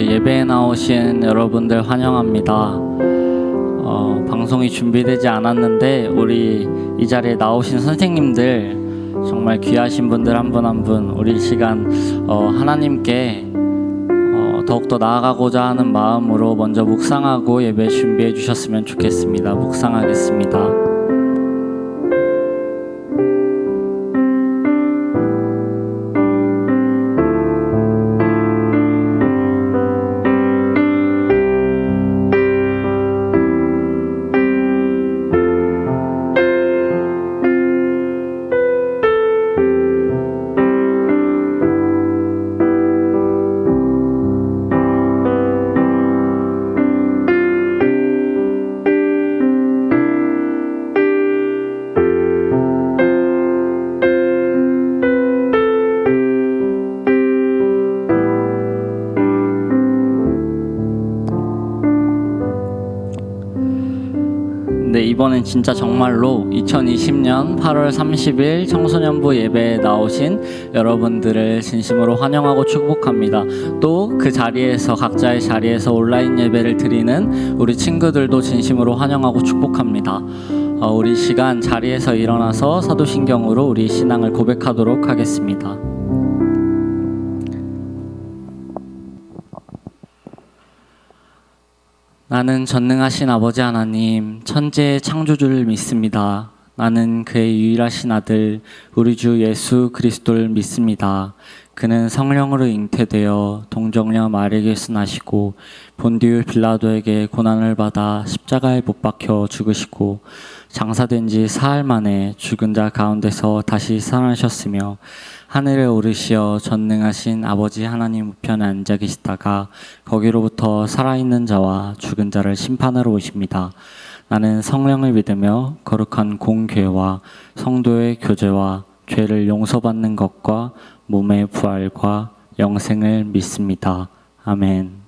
우리 예배에 나오신 여러분들 환영합니다. 방송이 준비되지 않았는데 우리 이 자리에 나오신 선생님들 정말 귀하신 분들 한 분 한 분 우리 시간 하나님께 더욱더 나아가고자 하는 마음으로 먼저 묵상하고 예배 준비해 주셨으면 좋겠습니다. 묵상하겠습니다. 네, 이번엔 진짜 정말로 2020년 8월 30일 청소년부 예배에 나오신 여러분들을 진심으로 환영하고 축복합니다. 또 그 자리에서 각자의 자리에서 온라인 예배를 드리는 우리 친구들도 진심으로 환영하고 축복합니다. 우리 시간 자리에서 일어나서 사도신경으로 우리 신앙을 고백하도록 하겠습니다. 나는 전능하신 아버지 하나님, 천지의 창조주를 믿습니다. 나는 그의 유일하신 아들, 우리 주 예수 그리스도를 믿습니다. 그는 성령으로 잉태되어 동정녀 마리아에게서 나시고 본디오 빌라도에게 고난을 받아 십자가에 못 박혀 죽으시고 장사된 지 사흘 만에 죽은 자 가운데서 다시 살아나셨으며 하늘에 오르시어 전능하신 아버지 하나님 우편에 앉아 계시다가 거기로부터 살아있는 자와 죽은 자를 심판하러 오십니다. 나는 성령을 믿으며 거룩한 공교회와 성도의 교제와 죄를 용서받는 것과 몸의 부활과 영생을 믿습니다. 아멘.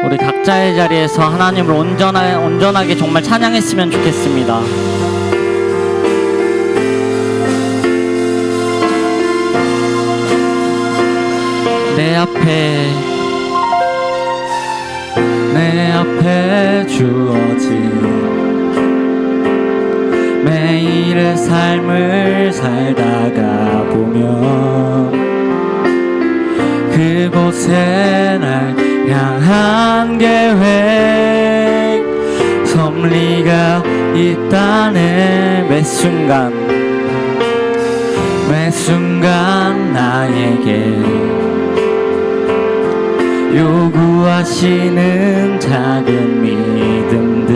우리 각자의 자리에서 하나님을 온전하게 정말 찬양했으면 좋겠습니다. 내 앞에 주어진 매일의 삶을 살다가 보면 그곳에 날 향한 계획 섭리가 있다네. 매 순간 나에게 요구하시는 작은 믿음들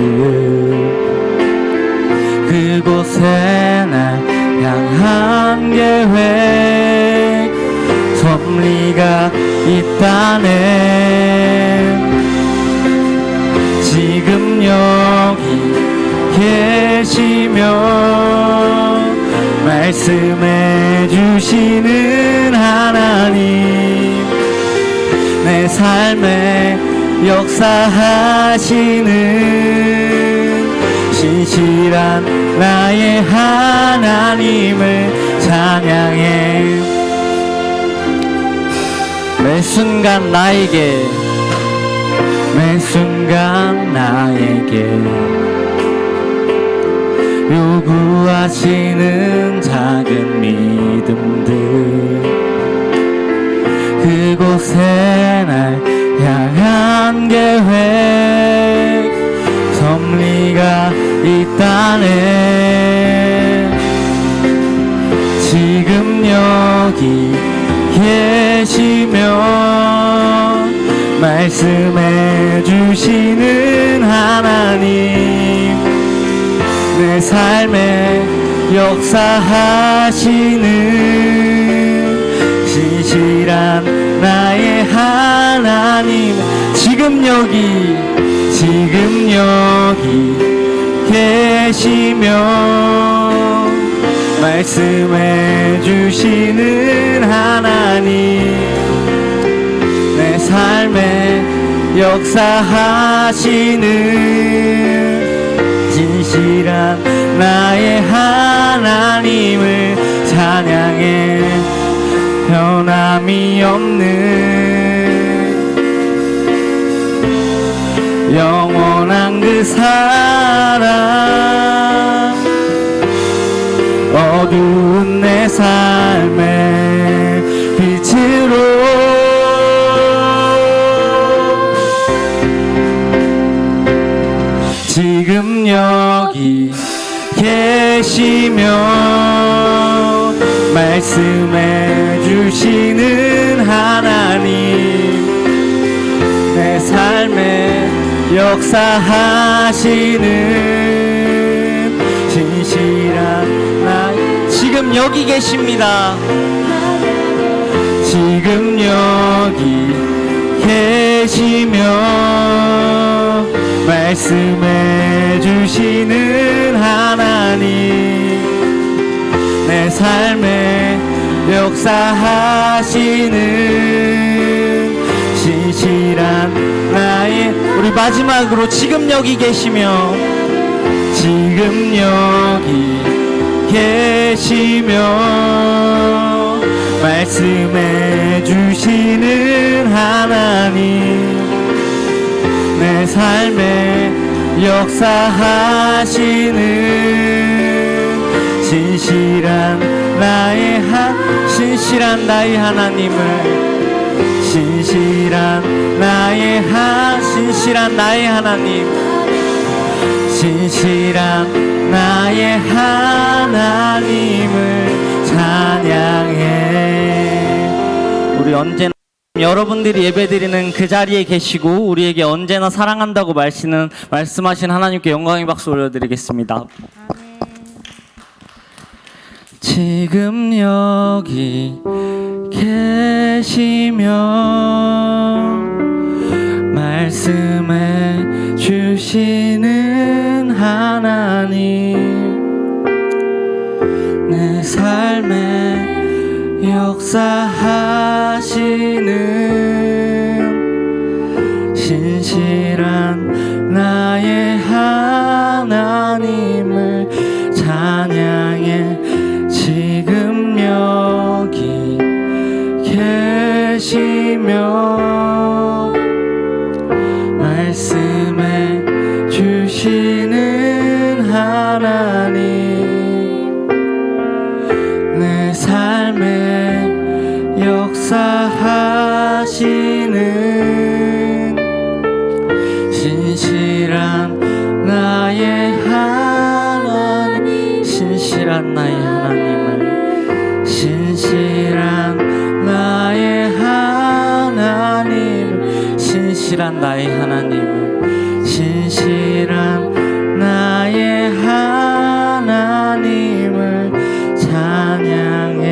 그곳에 날 향한 계획 섭리가 있다네. 지금 여기 계시며 말씀해 주시는 하나님 내 삶에 역사하시는 신실한 나의 하나님을 찬양해. 매 순간 나에게 요구하시는 작은 믿음들 그곳에 날 향한 계획 섭리가 있다네. 지금 여기 계시며 말씀해 주시는 하나님 내 삶에 역사하시는 신실한 나의 하나님 지금 여기 계시며 말씀해 주시는 하나님 내 삶에 역사하시는 진실한 나의 하나님을 찬양해. 변함이 없는 영원한 그 사랑, 어두운 내 삶의 빛으로 지금 여기 계시며 말씀해 주시는 하나님, 내 삶에 역사하시는 진실한 나. 지금 여기 계십니다. 지금 여기 계시며 말씀해 주시는 하나님, 내 삶에 역사하시는 진실한 나의. 우리 마지막으로 지금 여기 계시며, 지금 여기 계시며 말씀해 주시는 하나님, 내 삶에 역사하시는 진실한 나의 신실한 나의 하나님을, 신실한 나의 신실한 나의 하나님, 신실한 나의 하나님을 찬양해. 우리 언제나 여러분들이 예배드리는 그 자리에 계시고 우리에게 언제나 사랑한다고 말씀하신 하나님께 영광의 박수 올려드리겠습니다. 지금 여기 계시며 말씀해 주시는 하나님, 내 삶에 역사하시는 신실한 나의 하나님을 찬양해. 지금 여기 계시며 말씀해 주시는 하나님, 내 삶에 역사하시는 신실한 나의 하나님, 신실한 나의 하나님을, 신실한 나의 하나님을, 신실한 나의 하나님을, 신실한 나의 하나님을 찬양해.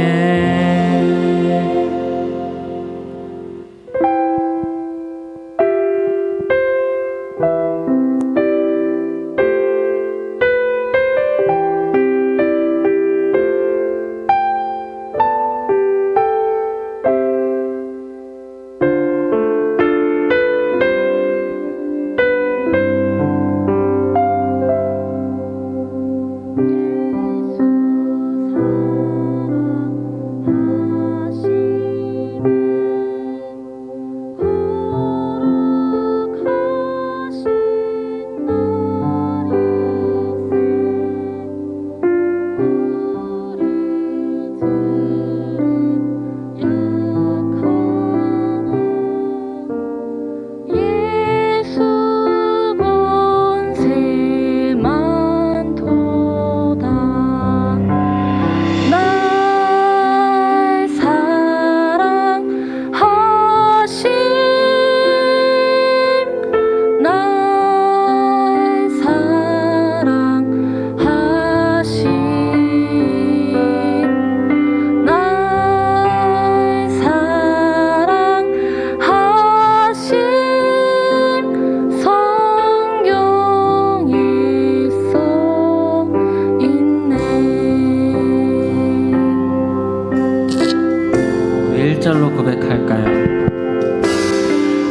고백할까요?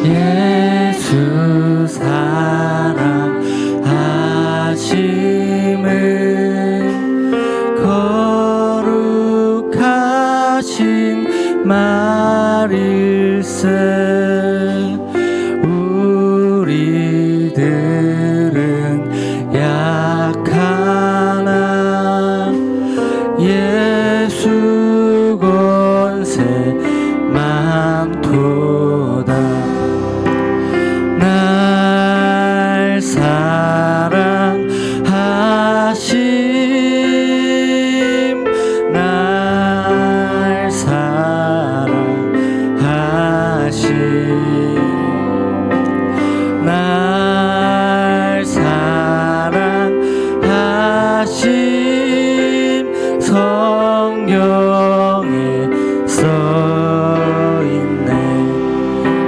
예수 하신 말일세. 우리들은 약하나 예수 권세 많도다. 날 사랑하심, 날 사랑하심, 날 사랑하심. 성경에 써있네.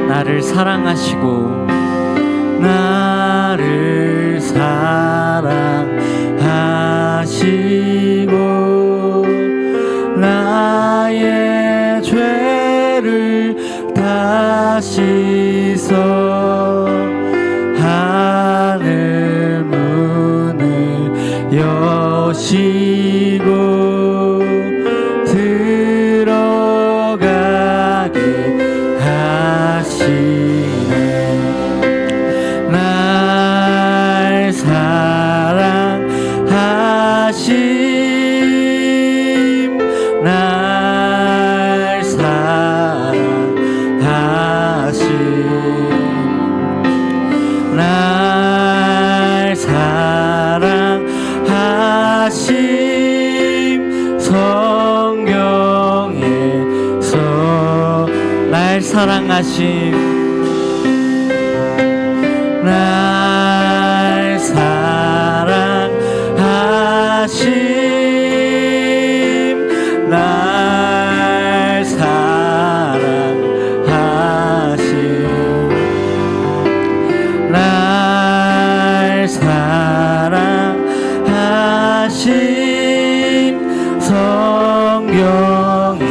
나를 사랑하시고 나를 사랑하시고 나의 죄를 다 씻어 하늘 문을 여시고 들어가게 하시네. 날 사랑하심, 날 사랑하심, 날 사랑하심. 성경에서 날 사랑하심, 날 사랑하심, 날 사랑하심, 날 사랑하심. 성경에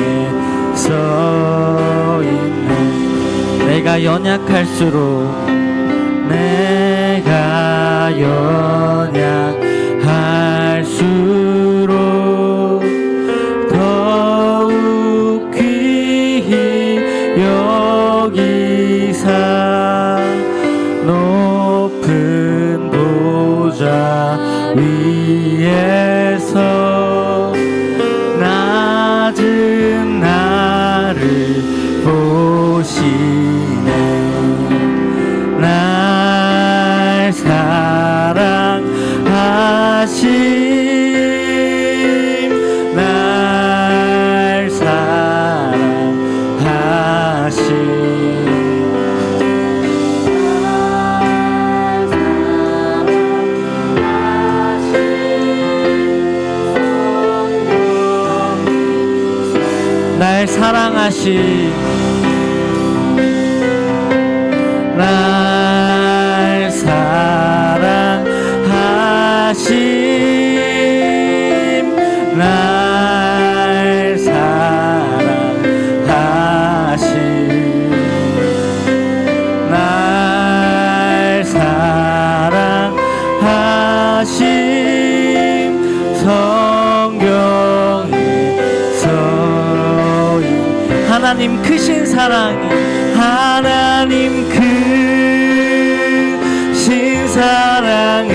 써있네. 내가 연약할수록 내가 연약할수록 더욱 귀히 여기사 높은 보좌 위에서 낮은 나를 보시네. 날 사랑하심, 날 사랑하심, 날 사랑하심, 날 사랑하심, 날 사랑하심, 날 사랑하심. 성경에 써있네. 하나님 크신 사랑이, 하나님 크신 사랑은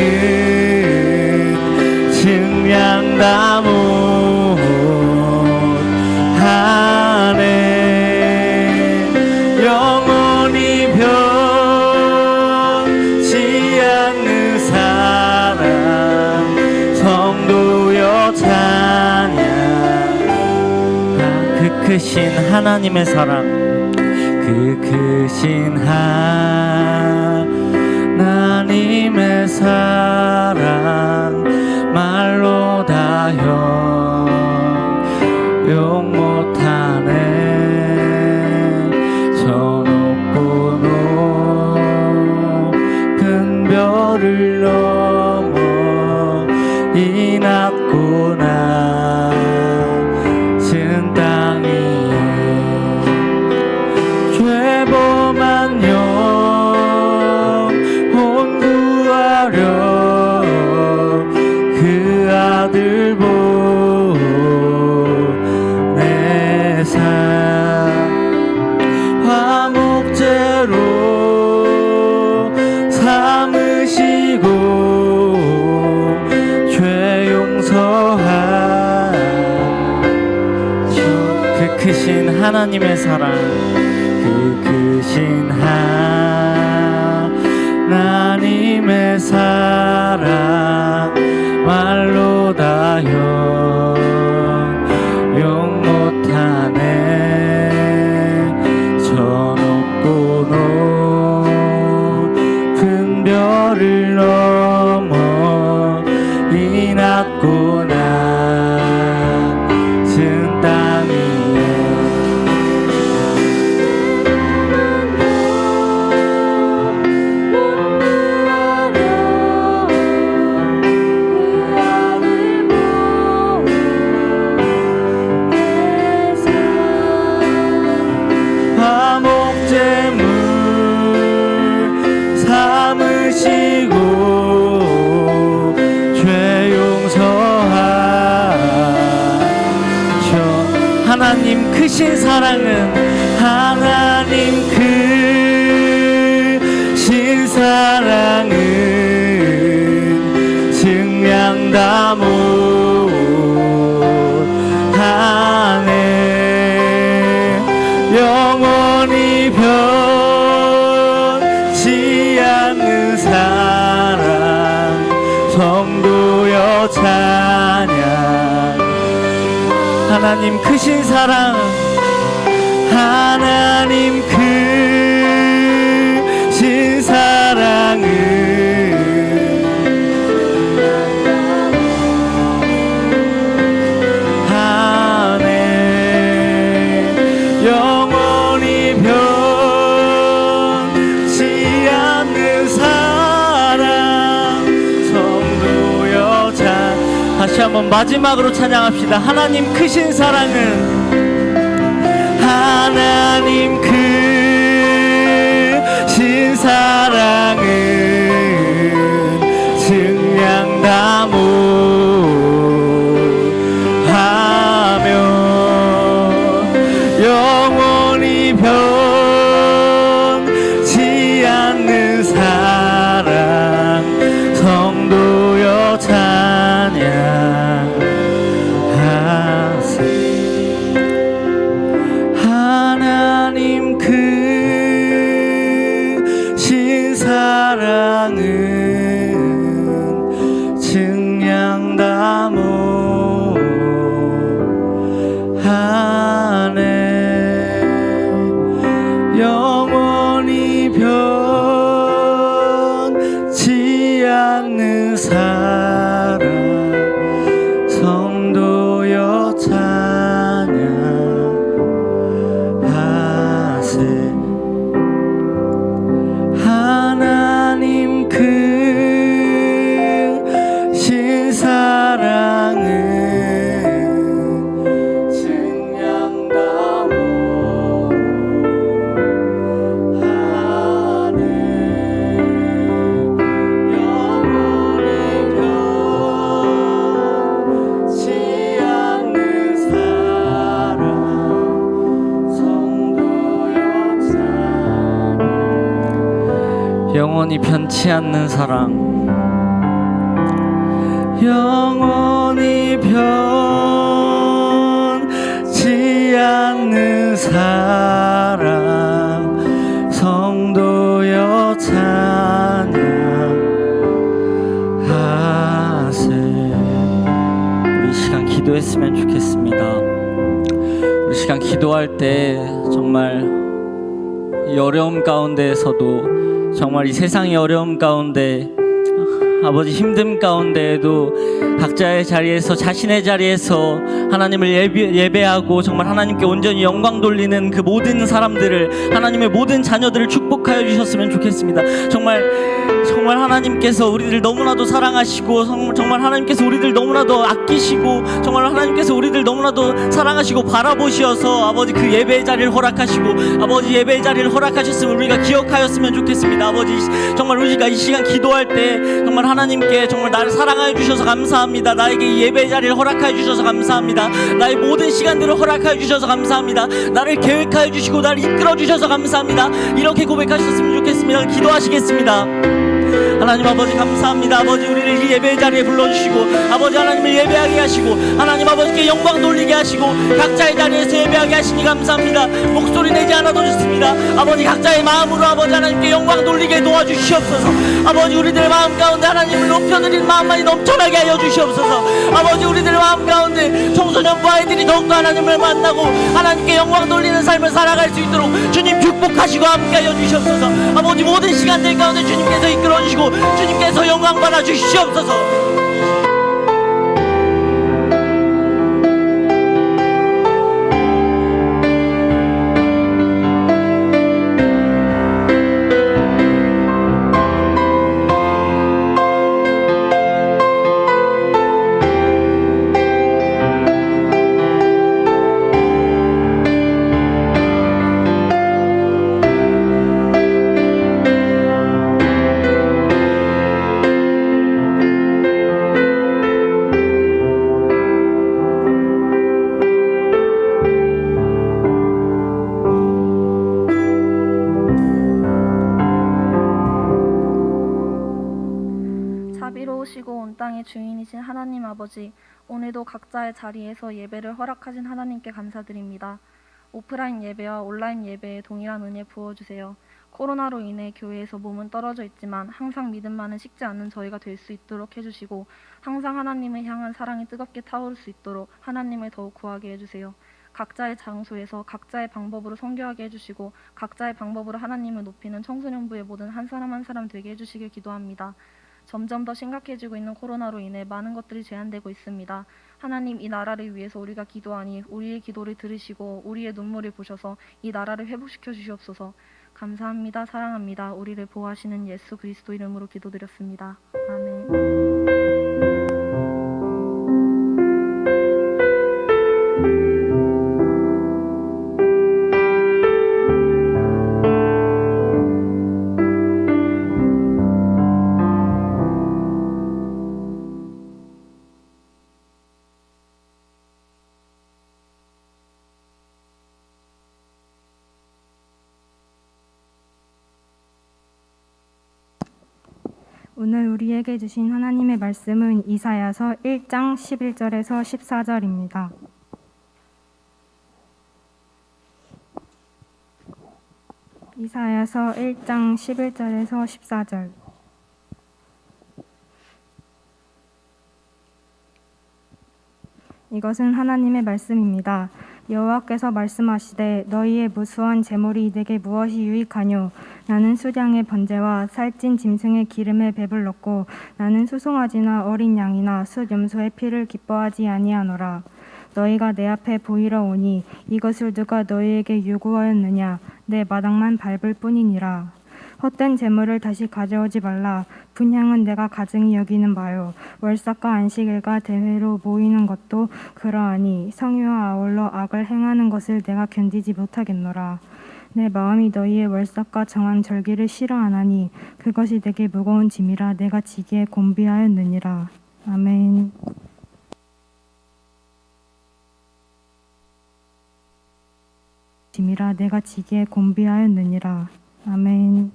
증량다 못하네. 영원히 변치 않는 사랑, 성도여 찬양. 그 크신 하나님의 사랑, 그 크신 하나님의 사랑 말로 다 형용 못하네. 저 높고 높은 별을 넘어 이 낮고 낮은 땅 위에 죄범한 영혼 구하려 그 아들 보내셨네. 크신 하나님의 사랑, 그 크신 하나님의 사랑 말로 다 용 못하네. 저 높고 높은 별을 넘어 이 낮고 낮은 땅 위에 화목제물 삼으시고 죄 용서하셔. 하나님 크신 사랑은, 하나님 크신 사랑은 증량 다 못하네. 영원히 변치 않는 사랑 성도여 찬양. 하나님 크신 사랑, 하나님 크신 사랑은 영원히 변치 않는 사랑 성도여 찬. 다시 한번 마지막으로 찬양합시다. 하나님 크신 사랑은, 하나님 크신 사랑은 증량 다 못하며 영원히 변치 않는 사랑 성도여 찬양하세. 하나님 크신 사랑은 증량 다 못하네. 영원히 변치 않는 사랑 성도여 찬양하세. 하나님 크신 사랑은 증량 다 못하네. 영원히 변치 않는 사랑 성도여 찬양. 영원히 변치 않는 사랑, 영원히 변치 않는 사랑 성도여 찬양하세. 우리 시간 기도했으면 좋겠습니다. 우리 시간 기도할 때 정말 이 어려움 가운데에서도, 정말 이 세상의 어려움 가운데, 아버지 힘듦 가운데에도 각자의 자리에서, 자신의 자리에서 하나님을 예배하고 정말 하나님께 온전히 영광 돌리는 그 모든 사람들을, 하나님의 모든 자녀들을 축복하여 주셨으면 좋겠습니다. 정말 하나님께서 우리들 너무나도 사랑하시고, 정말 하나님께서 우리들 너무나도 아끼시고, 정말 하나님께서 우리들 너무나도 사랑하시고 바라보셔서 아버지 그 예배의 자리를 허락하시고, 아버지 예배의 자리를 허락하셨으면 우리가 기억하였으면 좋겠습니다. 아버지 정말 우리가 이 시간 기도할 때 정말 하나님께 정말 나를 사랑하여 주셔서 감사합니다. 나에게 이 예배의 자리를 허락하여 주셔서 감사합니다. 나의 모든 시간들을 허락하여 주셔서 감사합니다. 나를 계획하여 주시고 나를 이끌어 주셔서 감사합니다. 이렇게 고백하셨으면 좋겠습니다. 기도하시겠습니다. 하나님 아버지 감사합니다. 아버지 우리를 이 예배 자리에 불러주시고 아버지 하나님을 예배하게 하시고 하나님 아버지께 영광 돌리게 하시고 각자의 자리에서 예배하게 하시니 감사합니다. 목소리 내지 않아도 좋습니다. 아버지 각자의 마음으로 아버지 하나님께 영광 돌리게 도와주시옵소서. 아버지 우리들의 마음 가운데 하나님을 높여드리는 마음만이 넘쳐나게 하여 주시옵소서. 아버지 우리들의 마음 가운데 청소년부 아이들이 더욱더 하나님을 만나고 하나님께 영광 돌리는 삶을 살아갈 수 있도록 주님 축복하시고 함께하여 주시옵소서. 아버지 모든 시간들 가운데 주님께서 이끌어주시고 주님께서 영광 받아 주시옵소서. 자비로우시고 온 땅의 주인이신 하나님 아버지, 오늘도 각자의 자리에서 예배를 허락하신 하나님께 감사드립니다. 오프라인 예배와 온라인 예배에 동일한 은혜 부어주세요. 코로나로 인해 교회에서 몸은 떨어져 있지만 항상 믿음만은 식지 않는 저희가 될 수 있도록 해주시고 항상 하나님을 향한 사랑이 뜨겁게 타오를 수 있도록 하나님을 더욱 구하게 해주세요. 각자의 장소에서 각자의 방법으로 선교하게 해주시고 각자의 방법으로 하나님을 높이는 청소년부의 모든 한 사람 한 사람 되게 해주시길 기도합니다. 점점 더 심각해지고 있는 코로나로 인해 많은 것들이 제한되고 있습니다. 하나님, 이 나라를 위해서 우리가 기도하니 우리의 기도를 들으시고 우리의 눈물을 보셔서 이 나라를 회복시켜 주시옵소서. 감사합니다. 사랑합니다. 우리를 보호하시는 예수 그리스도 이름으로 기도드렸습니다. 아멘. 오늘 우리에게 주신 하나님의 말씀은 이사야서 1장 11절에서 14절입니다. 이사야서 1장 11절에서 14절. 이것은 하나님의 말씀입니다. 여호와께서 말씀하시되 너희의 무수한 재물이 내게 무엇이 유익하뇨? 나는 수량의 번제와 살찐 짐승의 기름에 배불렀고 나는 수송아지나 어린 양이나 숫 염소의 피를 기뻐하지 아니하노라. 너희가 내 앞에 보이러 오니 이것을 누가 너희에게 요구하였느냐? 내 마당만 밟을 뿐이니라. 헛된 재물을 다시 가져오지 말라. 분향은 내가 가증히 여기는 바요. 월삭과 안식일과 대회로 모이는 것도 그러하니 성유와 아울러 악을 행하는 것을 내가 견디지 못하겠노라. 내 마음이 너희의 월삭과 정한 절기를 싫어하나니 그것이 내게 무거운 짐이라 내가 지기에 곤비하였느니라. 아멘. 짐이라 내가 지기에 곤비하였느니라. 아멘.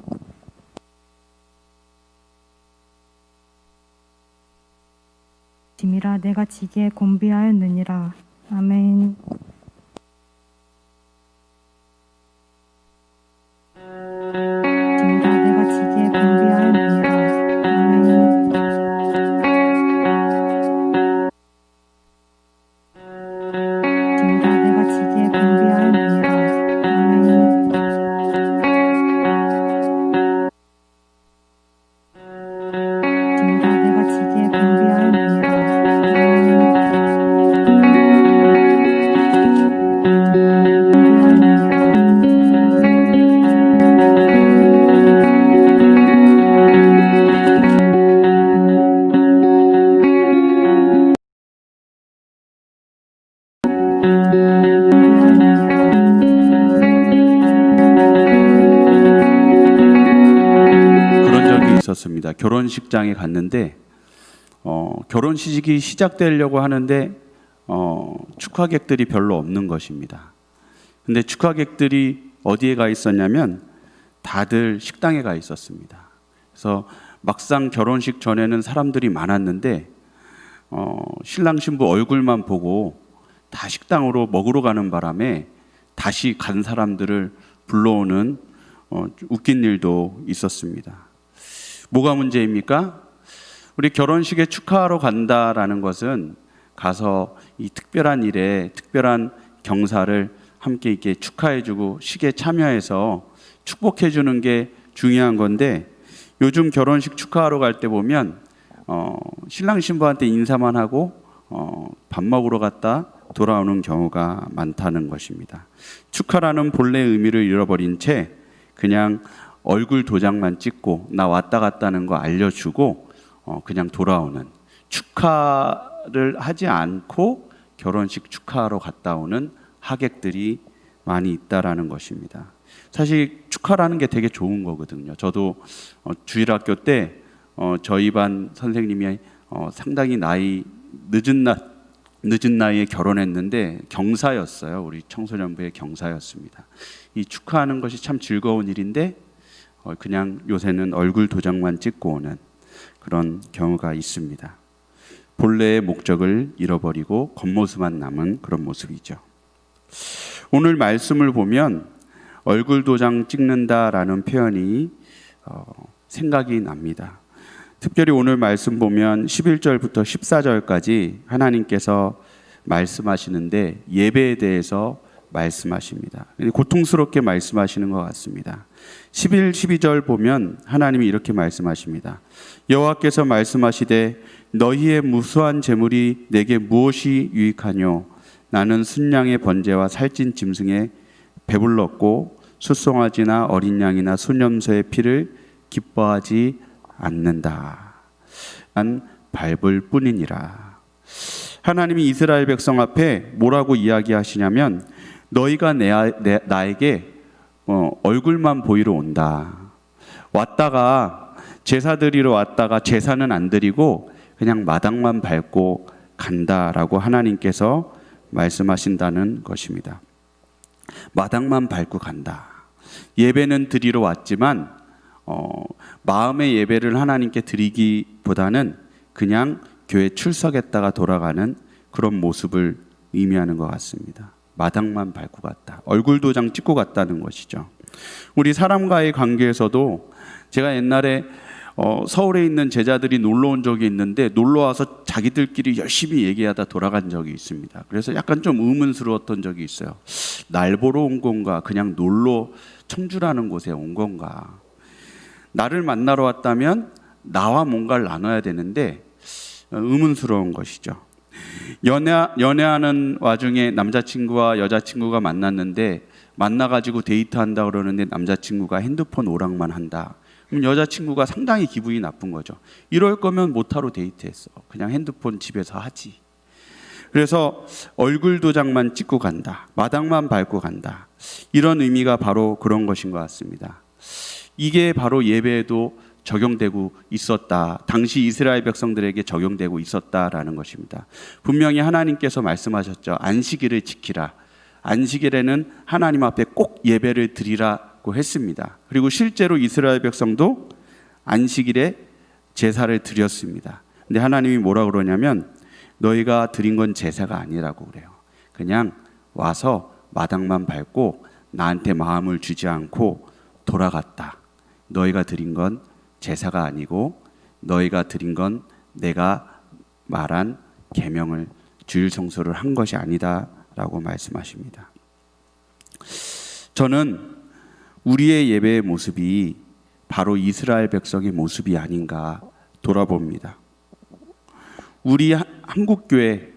짐이라 내가 지기에 곤비하였느니라. 아멘. 짐이라 내가 지기에 곤비하였느니라. 아멘. 짐이라 내가 지기에 곤비하였느니라. 아멘. 짐이라 내가 지기에 곤비하였느니라. 그런 적이 있었습니다. 결혼식장에 갔는데 결혼식이 시작되려고 하는데 축하객들이 별로 없는 것입니다. 근데 축하객들이 어디에 가 있었냐면 다들 식당에 가 있었습니다. 그래서 막상 결혼식 전에는 사람들이 많았는데 신랑 신부 얼굴만 보고 다 식당으로 먹으러 가는 바람에 다시 간 사람들을 불러오는 웃긴 일도 있었습니다. 뭐가 문제입니까? 우리 결혼식에 축하하러 간다라는 것은 가서 이 특별한 일에 특별한 경사를 함께 이렇게 축하해주고 식에 참여해서 축복해주는 게 중요한 건데, 요즘 결혼식 축하하러 갈 때 보면 신랑 신부한테 인사만 하고 밥 먹으러 갔다 돌아오는 경우가 많다는 것입니다. 축하라는 본래 의미를 잃어버린 채 그냥 얼굴 도장만 찍고 나 왔다 갔다는 거 알려주고 그냥 돌아오는, 축하를 하지 않고 결혼식 축하하러 갔다 오는 하객들이 많이 있다라는 것입니다. 사실 축하라는 게 되게 좋은 거거든요. 저도 주일학교 때 저희 반 선생님이 상당히 늦은 나이에 결혼했는데 경사였어요. 우리 청소년부의 경사였습니다. 이 축하하는 것이 참 즐거운 일인데 그냥 요새는 얼굴 도장만 찍고 오는 그런 경우가 있습니다. 본래의 목적을 잃어버리고 겉모습만 남은 그런 모습이죠. 오늘 말씀을 보면 얼굴 도장 찍는다라는 표현이 생각이 납니다. 특별히 오늘 말씀 보면 11절부터 14절까지 하나님께서 말씀하시는데 예배에 대해서 말씀하십니다. 고통스럽게 말씀하시는 것 같습니다. 11, 12절 보면 하나님이 이렇게 말씀하십니다. 여호와께서 말씀하시되 너희의 무수한 재물이 내게 무엇이 유익하뇨? 나는 순양의 번제와 살찐 짐승에 배불렀고 숫송아지나 어린 양이나 소년소의 피를 기뻐하지 않는다. 난 밟을 뿐이니라. 하나님이 이스라엘 백성 앞에 뭐라고 이야기하시냐면 너희가 나에게 얼굴만 보이러 온다. 왔다가 제사 드리러 왔다가 제사는 안 드리고 그냥 마당만 밟고 간다라고 하나님께서 말씀하신다는 것입니다. 마당만 밟고 간다. 예배는 드리러 왔지만 마음의 예배를 하나님께 드리기보다는 그냥 교회 출석했다가 돌아가는 그런 모습을 의미하는 것 같습니다. 마당만 밟고 갔다. 얼굴 도장 찍고 갔다는 것이죠. 우리 사람과의 관계에서도 제가 옛날에 서울에 있는 제자들이 놀러 온 적이 있는데 놀러 와서 자기들끼리 열심히 얘기하다 돌아간 적이 있습니다. 그래서 약간 좀 의문스러웠던 적이 있어요. 날 보러 온 건가? 그냥 놀러 청주라는 곳에 온 건가? 나를 만나러 왔다면 나와 뭔가를 나눠야 되는데 의문스러운 것이죠. 연애하는 와중에 남자친구와 여자친구가 만났는데 만나가지고 데이트한다 그러는데 남자친구가 핸드폰 오락만 한다. 그럼 여자친구가 상당히 기분이 나쁜 거죠. 이럴 거면 못하러 데이트했어. 그냥 핸드폰 집에서 하지. 그래서 얼굴 도장만 찍고 간다. 마당만 밟고 간다. 이런 의미가 바로 그런 것인 것 같습니다. 이게 바로 예배에도 적용되고 있었다. 당시 이스라엘 백성들에게 적용되고 있었다라는 것입니다. 분명히 하나님께서 말씀하셨죠. 안식일을 지키라. 안식일에는 하나님 앞에 꼭 예배를 드리라고 했습니다. 그리고 실제로 이스라엘 백성도 안식일에 제사를 드렸습니다. 근데 하나님이 뭐라 그러냐면 너희가 드린 건 제사가 아니라고 그래요. 그냥 와서 마당만 밟고 나한테 마음을 주지 않고 돌아갔다. 너희가 드린 건 제사가 아니고 너희가 드린 건 내가 말한 계명을 주일 성소를 한 것이 아니다라고 말씀하십니다. 저는 우리의 예배의 모습이 바로 이스라엘 백성의 모습이 아닌가 돌아봅니다. 우리 한국교회에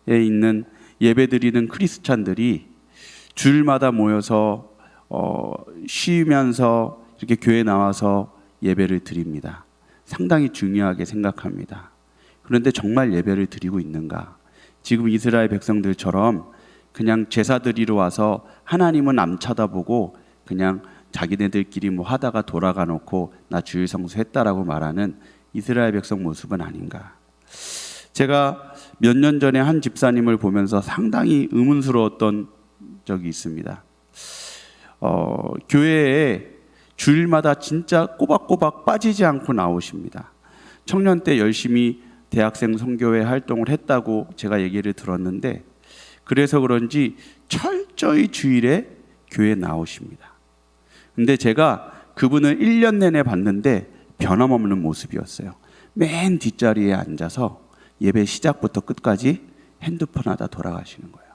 있는 예배드리는 크리스찬들이 주일마다 모여서 쉬면서 이렇게 교회 나와서 예배를 드립니다. 상당히 중요하게 생각합니다. 그런데 정말 예배를 드리고 있는가? 지금 이스라엘 백성들처럼 그냥 제사 드리러 와서 하나님은 안 쳐다보고 그냥 자기네들끼리 뭐 하다가 돌아가 놓고 나 주일 성수했다라고 말하는 이스라엘 백성 모습은 아닌가? 제가 몇 년 전에 한 집사님을 보면서 상당히 의문스러웠던 적이 있습니다. 교회에 주일마다 진짜 꼬박꼬박 빠지지 않고 나오십니다. 청년 때 열심히 대학생 선교회 활동을 했다고 제가 얘기를 들었는데, 그래서 그런지 철저히 주일에 교회에 나오십니다. 근데 제가 그분을 1년 내내 봤는데 변함없는 모습이었어요. 맨 뒷자리에 앉아서 예배 시작부터 끝까지 핸드폰 하다 돌아가시는 거예요.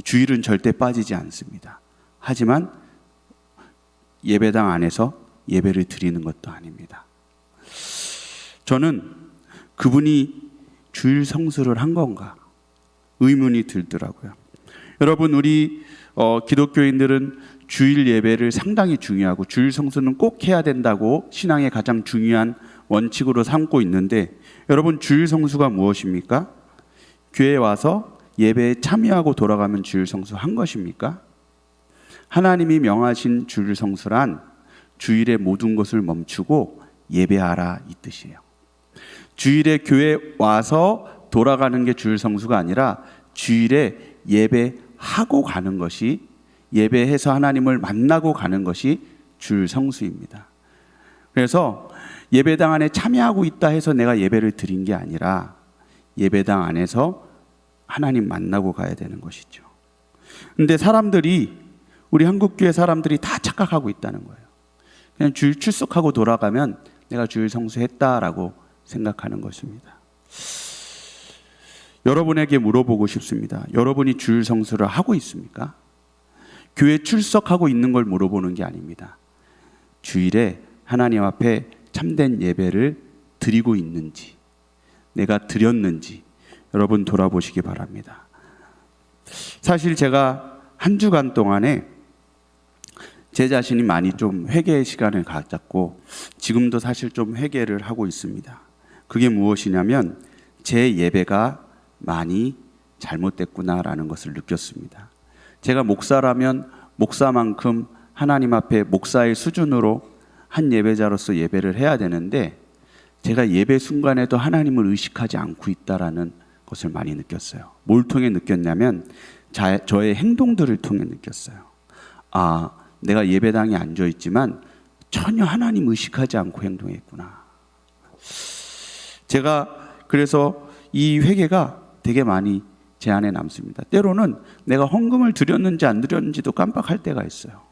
주일은 절대 빠지지 않습니다. 하지만 예배당 안에서 예배를 드리는 것도 아닙니다. 저는 그분이 주일 성수를 한 건가 의문이 들더라고요. 여러분, 우리 기독교인들은 주일 예배를 상당히 중요하고 주일 성수는 꼭 해야 된다고 신앙의 가장 중요한 원칙으로 삼고 있는데, 여러분, 주일 성수가 무엇입니까? 교회에 와서 예배에 참여하고 돌아가면 주일 성수 한 것입니까? 하나님이 명하신 주일 성수란 주일의 모든 것을 멈추고 예배하라, 이 뜻이에요. 주일에 교회에 와서 돌아가는 게 주일 성수가 아니라 주일에 예배하고 가는 것이, 예배해서 하나님을 만나고 가는 것이 주일 성수입니다. 그래서 예배당 안에 참여하고 있다 해서 내가 예배를 드린 게 아니라 예배당 안에서 하나님 만나고 가야 되는 것이죠. 근데 사람들이, 우리 한국교회 사람들이 다 착각하고 있다는 거예요. 그냥 주일 출석하고 돌아가면 내가 주일 성수했다라고 생각하는 것입니다. 여러분에게 물어보고 싶습니다. 여러분이 주일 성수를 하고 있습니까? 교회 출석하고 있는 걸 물어보는 게 아닙니다. 주일에 하나님 앞에 참된 예배를 드리고 있는지, 내가 드렸는지 여러분 돌아보시기 바랍니다. 사실 제가 한 주간 동안에 제 자신이 많이 좀 회개의 시간을 가졌고, 지금도 사실 좀 회개를 하고 있습니다. 그게 무엇이냐면 제 예배가 많이 잘못됐구나라는 것을 느꼈습니다. 제가 목사라면 목사만큼 하나님 앞에 목사의 수준으로 한 예배자로서 예배를 해야 되는데, 제가 예배 순간에도 하나님을 의식하지 않고 있다라는 것을 많이 느꼈어요. 뭘 통해 느꼈냐면 저의 행동들을 통해 느꼈어요. 아, 내가 예배당에 앉아있지만 전혀 하나님 의식하지 않고 행동했구나. 제가 그래서 이 회개가 되게 많이 제 안에 남습니다. 때로는 내가 헌금을 드렸는지 안 드렸는지도 깜빡할 때가 있어요.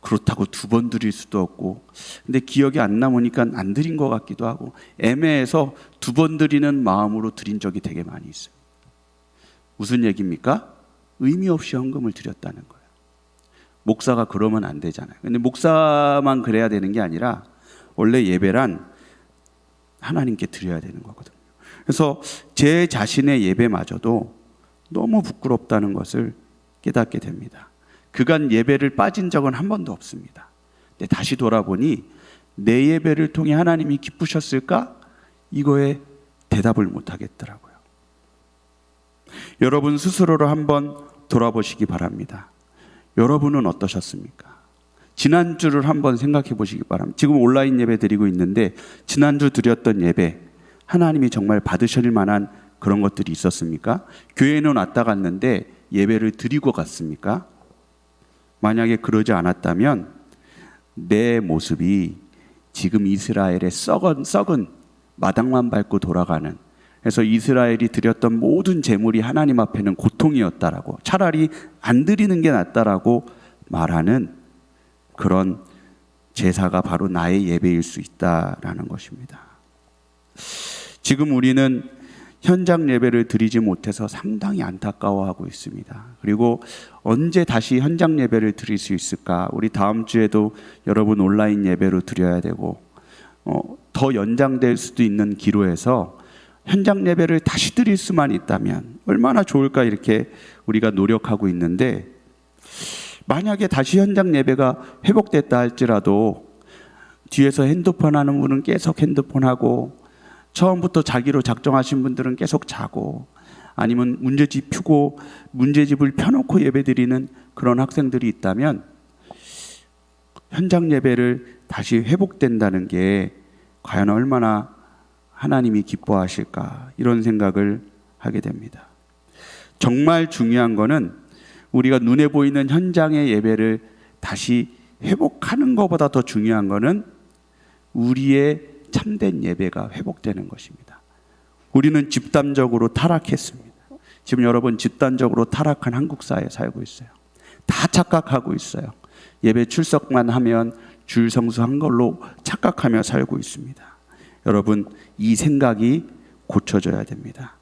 그렇다고 2번 드릴 수도 없고, 근데 기억이 안 남으니까 안 드린 것 같기도 하고, 애매해서 2번 드리는 마음으로 드린 적이 되게 많이 있어요. 무슨 얘기입니까? 의미 없이 헌금을 드렸다는 거예요. 목사가 그러면 안 되잖아요. 근데 목사만 그래야 되는 게 아니라 원래 예배란 하나님께 드려야 되는 거거든요. 그래서 제 자신의 예배마저도 너무 부끄럽다는 것을 깨닫게 됩니다. 그간 예배를 빠진 적은 한 번도 없습니다. 근데 다시 돌아보니 내 예배를 통해 하나님이 기쁘셨을까? 이거에 대답을 못 하겠더라고요. 여러분 스스로를 한번 돌아보시기 바랍니다. 여러분은 어떠셨습니까? 지난주를 한번 생각해 보시기 바랍니다. 지금 온라인 예배 드리고 있는데 지난주 드렸던 예배, 하나님이 정말 받으실 만한 그런 것들이 있었습니까? 교회는 왔다 갔는데 예배를 드리고 갔습니까? 만약에 그러지 않았다면 내 모습이 지금 이스라엘의 썩은 마당만 밟고 돌아가는, 그래서 이스라엘이 드렸던 모든 제물이 하나님 앞에는 고통이었다라고, 차라리 안 드리는 게 낫다라고 말하는 그런 제사가 바로 나의 예배일 수 있다라는 것입니다. 지금 우리는 현장 예배를 드리지 못해서 상당히 안타까워하고 있습니다. 그리고 언제 다시 현장 예배를 드릴 수 있을까? 우리 다음 주에도 여러분 온라인 예배로 드려야 되고, 더 연장될 수도 있는 기로에서 현장 예배를 다시 드릴 수만 있다면 얼마나 좋을까, 이렇게 우리가 노력하고 있는데, 만약에 다시 현장 예배가 회복됐다 할지라도 뒤에서 핸드폰 하는 분은 계속 핸드폰하고, 처음부터 자기로 작정하신 분들은 계속 자고, 아니면 문제집 펴고 문제집을 펴놓고 예배드리는 그런 학생들이 있다면 현장 예배를 다시 회복된다는 게 과연 얼마나 하나님이 기뻐하실까, 이런 생각을 하게 됩니다. 정말 중요한 거는 우리가 눈에 보이는 현장의 예배를 다시 회복하는 것보다 더 중요한 것은 우리의 참된 예배가 회복되는 것입니다. 우리는 집단적으로 타락했습니다. 지금 여러분 집단적으로 타락한 한국 사회에 살고 있어요. 다 착각하고 있어요. 예배 출석만 하면 주일 성수한 걸로 착각하며 살고 있습니다. 여러분 이 생각이 고쳐져야 됩니다.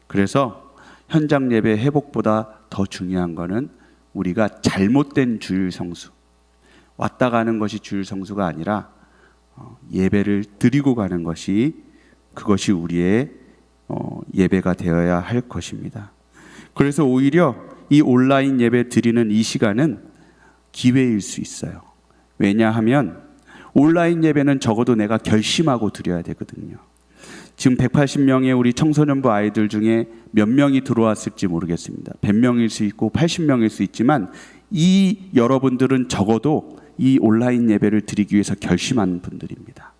그래서 현장 예배 회복보다 더 중요한 것은 우리가 잘못된 주일 성수, 왔다 가는 것이 주일 성수가 아니라 예배를 드리고 가는 것이, 그것이 우리의 예배가 되어야 할 것입니다. 그래서 오히려 이 온라인 예배 드리는 이 시간은 기회일 수 있어요. 왜냐하면 온라인 예배는 적어도 내가 결심하고 드려야 되거든요. 지금 180명의 우리 청소년부 아이들 중에 몇 명이 들어왔을지 모르겠습니다. 100명일 수 있고 80명일 수 있지만 이 여러분들은 적어도 이 온라인 예배를 드리기 위해서 결심한 분들입니다.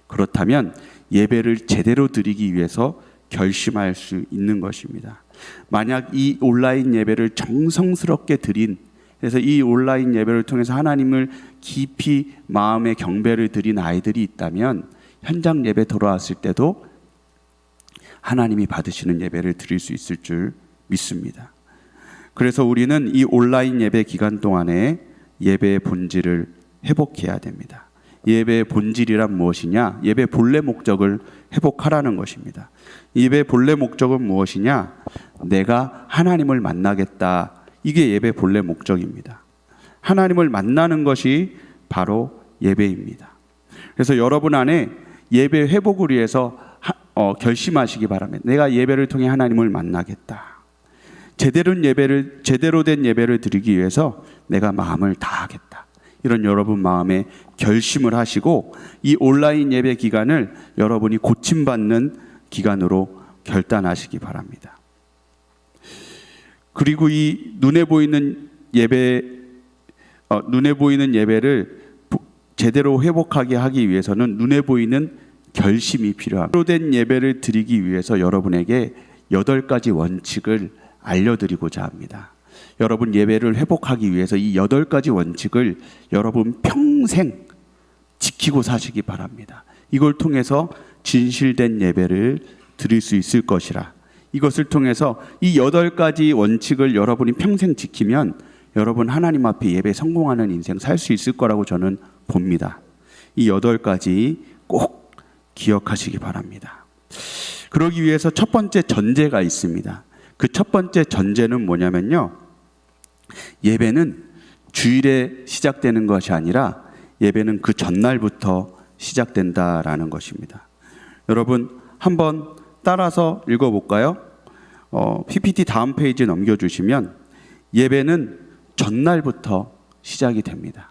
그렇다면 예배를 제대로 드리기 위해서 결심할 수 있는 것입니다. 만약 이 온라인 예배를 정성스럽게 드린, 그래서 이 온라인 예배를 통해서 하나님을 깊이 마음의 경배를 드린 아이들이 있다면 현장 예배 돌아왔을 때도 하나님이 받으시는 예배를 드릴 수 있을 줄 믿습니다. 그래서 우리는 이 온라인 예배 기간 동안에 예배의 본질을 회복해야 됩니다. 예배의 본질이란 무엇이냐? 예배 본래 목적을 회복하라는 것입니다. 예배 본래 목적은 무엇이냐? 내가 하나님을 만나겠다. 이게 예배 본래 목적입니다. 하나님을 만나는 것이 바로 예배입니다. 그래서 여러분 안에 예배 회복을 위해서 결심하시기 바랍니다. 내가 예배를 통해 하나님을 만나겠다. 제대로 된 예배를 드리기 위해서 내가 마음을 다하겠다. 이런 여러분 마음에 결심을 하시고 이 온라인 예배 기간을 여러분이 고침받는 기간으로 결단하시기 바랍니다. 그리고 이 눈에 보이는 예배를 제대로 회복하게 하기 위해서는 눈에 보이는 결심이 필요합니다. 제대로 된 예배를 드리기 위해서 여러분에게 8가지 원칙을 알려드리고자 합니다. 여러분 예배를 회복하기 위해서 이 8가지 원칙을 여러분 평생 지키고 사시기 바랍니다. 이걸 통해서 진실된 예배를 드릴 수 있을 것이라. 이것을 통해서 이 8가지 원칙을 여러분이 평생 지키면 여러분 하나님 앞에 예배 성공하는 인생 살 수 있을 거라고 저는 봅니다. 이 8가지 꼭 기억하시기 바랍니다. 그러기 위해서 첫 번째 전제가 있습니다. 그 첫 번째 전제는 뭐냐면요, 예배는 주일에 시작되는 것이 아니라 예배는 그 전날부터 시작된다라는 것입니다. 여러분 한번 따라서 읽어볼까요? PPT 다음 페이지 넘겨주시면 예배는 전날부터 시작이 됩니다.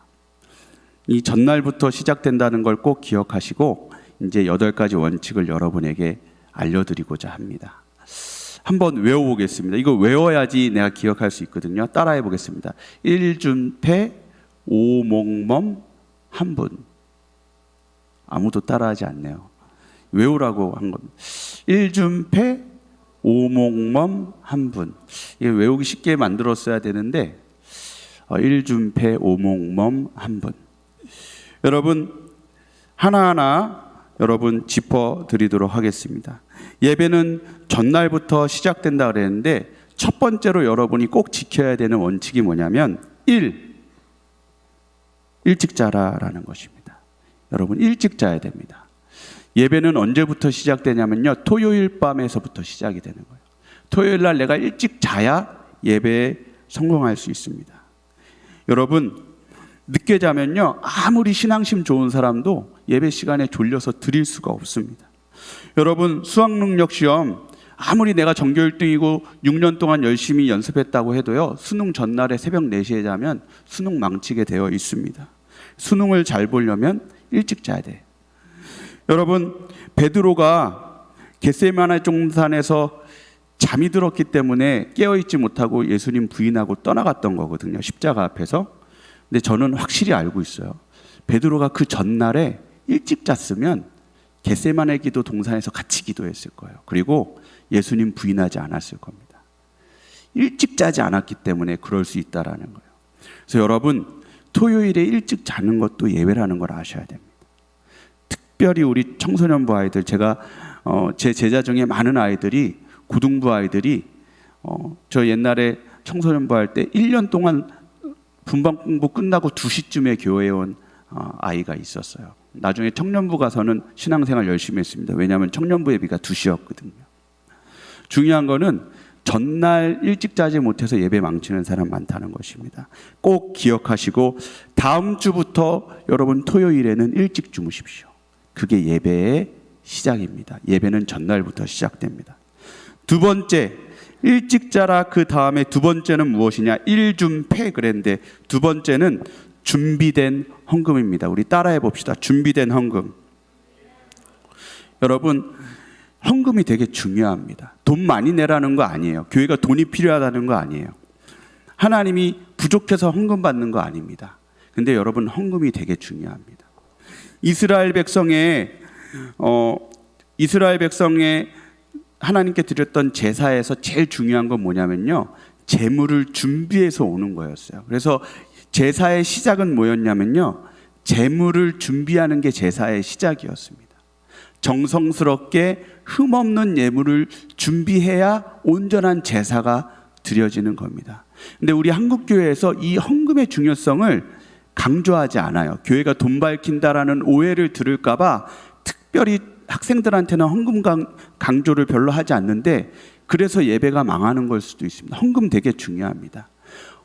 이 전날부터 시작된다는 걸 꼭 기억하시고 이제 8가지 원칙을 여러분에게 알려드리고자 합니다. 한번 외워보겠습니다. 이거 외워야지 내가 기억할 수 있거든요. 따라해 보겠습니다. 1준패 5몽멈 1분. 아무도 따라하지 않네요. 외우라고 한 겁니다. 1준패 5몽멈 1분. 이게 외우기 쉽게 만들었어야 되는데 1준패 5몽멈 1분. 여러분 하나하나 여러분 짚어드리도록 하겠습니다. 예배는 전날부터 시작된다 그랬는데 첫 번째로 여러분이 꼭 지켜야 되는 원칙이 뭐냐면 일찍 자라라는 것입니다. 여러분 일찍 자야 됩니다. 예배는 언제부터 시작되냐면요, 토요일 밤에서부터 시작이 되는 거예요. 토요일 날 내가 일찍 자야 예배에 성공할 수 있습니다. 여러분 늦게 자면요, 아무리 신앙심 좋은 사람도 예배 시간에 졸려서 드릴 수가 없습니다. 여러분 수학능력 시험 아무리 내가 전교 1등이고 6년 동안 열심히 연습했다고 해도요, 수능 전날에 새벽 4시에 자면 수능 망치게 되어 있습니다. 수능을 잘 보려면 일찍 자야 돼. 여러분 베드로가 겟세마네 동산에서 잠이 들었기 때문에 깨어있지 못하고 예수님 부인하고 떠나갔던 거거든요, 십자가 앞에서. 근데 저는 확실히 알고 있어요. 베드로가 그 전날에 일찍 잤으면 겟세마네 기도 동산에서 같이 기도했을 거예요. 그리고 예수님 부인하지 않았을 겁니다. 일찍 자지 않았기 때문에 그럴 수 있다라는 거예요. 그래서 여러분 토요일에 일찍 자는 것도 예배라는 걸 아셔야 됩니다. 특별히 우리 청소년부 아이들, 제가 제 제자 중에 많은 아이들이, 고등부 아이들이 저 옛날에 청소년부 할 때 1년 동안 분반 공부 끝나고 2시쯤에 교회에 온 아이가 있었어요. 나중에 청년부 가서는 신앙생활 열심히 했습니다. 왜냐하면 청년부 예비가 2시였거든요. 중요한 거는 전날 일찍 자지 못해서 예배 망치는 사람 많다는 것입니다. 꼭 기억하시고 다음 주부터 여러분 토요일에는 일찍 주무십시오. 그게 예배의 시작입니다. 예배는 전날부터 시작됩니다. 두 번째, 일찍 자라. 그 다음에 두 번째는 무엇이냐? 일준패 그랬는데 두 번째는 준비된 헌금입니다. 우리 따라해 봅시다. 준비된 헌금. 여러분, 헌금이 되게 중요합니다. 돈 많이 내라는 거 아니에요. 교회가 돈이 필요하다는 거 아니에요. 하나님이 부족해서 헌금 받는 거 아닙니다. 근데 여러분, 헌금이 되게 중요합니다. 이스라엘 백성의 하나님께 드렸던 제사에서 제일 중요한 건 뭐냐면요, 제물을 준비해서 오는 거였어요. 그래서 제사의 시작은 뭐였냐면요, 제물을 준비하는 게 제사의 시작이었습니다. 정성스럽게 흠없는 예물을 준비해야 온전한 제사가 드려지는 겁니다. 근데 우리 한국교회에서 이 헌금의 중요성을 강조하지 않아요. 교회가 돈 밝힌다라는 오해를 들을까 봐 특별히 학생들한테는 헌금 강조를 별로 하지 않는데, 그래서 예배가 망하는 걸 수도 있습니다. 헌금 되게 중요합니다.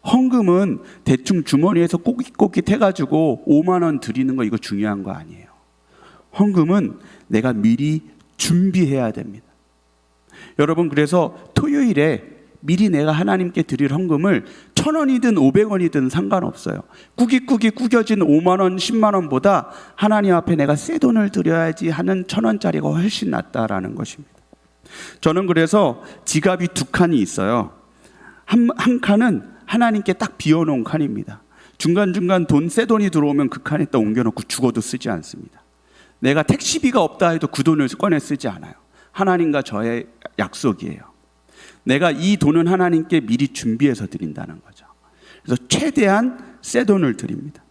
헌금은 대충 주머니에서 꼬깃꼬깃 해가지고 5만 원 드리는 거, 이거 중요한 거 아니에요. 헌금은 내가 미리 준비해야 됩니다. 여러분, 그래서 토요일에 미리 내가 하나님께 드릴 헌금을 1,000원이든 500원이든 상관없어요. 꾸깃꾸깃 꾸겨진 5만 원, 10만 원보다 하나님 앞에 내가 새 돈을 드려야지 하는 1,000원짜리가 훨씬 낫다라는 것입니다. 저는 그래서 지갑이 2칸이 있어요. 한 칸은 하나님께 딱 비워놓은 칸입니다. 중간중간 새 돈이 들어오면 그 칸에 딱 옮겨놓고 죽어도 쓰지 않습니다. 내가 택시비가 없다 해도 그 돈을 꺼내 쓰지 않아요. 하나님과 저의 약속이에요. 내가 이 돈은 하나님께 미리 준비해서 드린다는 거죠. 그래서 최대한 새 돈을 드립니다.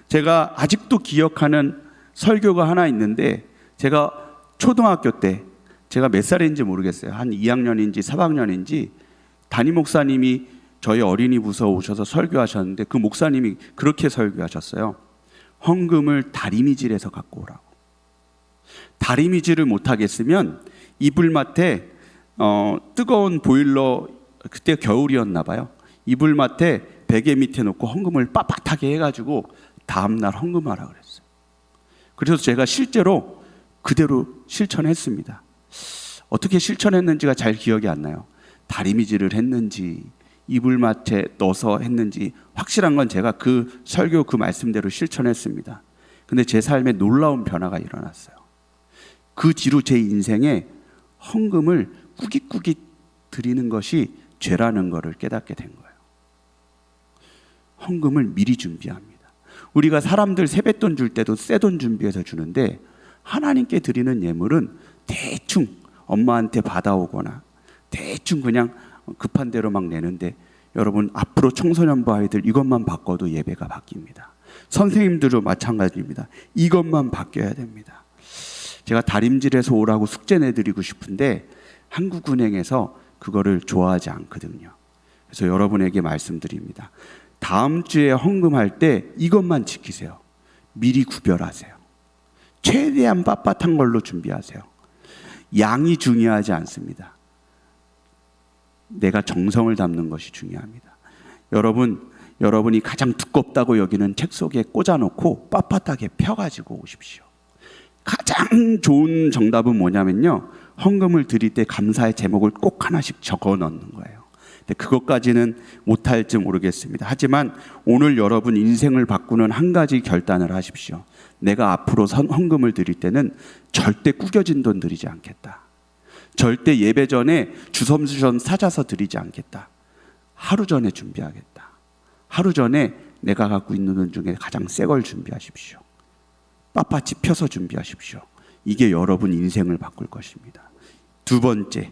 제가 아직도 기억하는 설교가 하나 있는데, 제가 초등학교 때, 제가 몇 살인지 모르겠어요. 한 2학년인지 3학년인지 담임 목사님이 저희 어린이 부서 오셔서 설교하셨는데, 그 목사님이 그렇게 설교하셨어요. 헌금을 다리미질해서 갖고 오라고. 다리미질을 못하겠으면 이불맡에 뜨거운 보일러, 그때 겨울이었나 봐요. 이불맡에 베개 밑에 놓고 헌금을 빳빳하게 해가지고 다음날 헌금하라 그랬어요. 그래서 제가 실제로 그대로 실천했습니다. 어떻게 실천했는지가 잘 기억이 안 나요. 다리미질을 했는지 이불맡에 넣어서 했는지 확실한 건 제가 그 설교 그 말씀대로 실천했습니다. 근데 제 삶에 놀라운 변화가 일어났어요. 그 뒤로 제 인생에 헌금을 꾸깃꾸깃 드리는 것이 죄라는 것을 깨닫게 된 거예요. 헌금을 미리 준비합니다. 우리가 사람들 세뱃돈 줄 때도 새 돈 준비해서 주는데, 하나님께 드리는 예물은 대충 엄마한테 받아오거나 대충 그냥 급한 대로 막 내는데, 여러분, 앞으로 청소년부 아이들 이것만 바꿔도 예배가 바뀝니다. 선생님들도 마찬가지입니다. 이것만 바뀌어야 됩니다. 제가 다림질해서 오라고 숙제 내드리고 싶은데 한국은행에서 그거를 좋아하지 않거든요. 그래서 여러분에게 말씀드립니다. 다음 주에 헌금할 때 이것만 지키세요. 미리 구별하세요. 최대한 빳빳한 걸로 준비하세요. 양이 중요하지 않습니다. 내가 정성을 담는 것이 중요합니다. 여러분이 가장 두껍다고 여기는 책 속에 꽂아놓고 빳빳하게 펴가지고 오십시오. 가장 좋은 정답은 뭐냐면요, 헌금을 드릴 때 감사의 제목을 꼭 하나씩 적어 넣는 거예요. 근데 그것까지는 못할지 모르겠습니다. 하지만 오늘 여러분 인생을 바꾸는 한 가지 결단을 하십시오. 내가 앞으로 헌금을 드릴 때는 절대 구겨진 돈 드리지 않겠다. 절대 예배 전에 주섬주섬 찾아서 드리지 않겠다. 하루 전에 준비하겠다. 하루 전에 내가 갖고 있는 돈 중에 가장 새 걸 준비하십시오. 빳빳이 펴서 준비하십시오. 이게 여러분 인생을 바꿀 것입니다. 두 번째,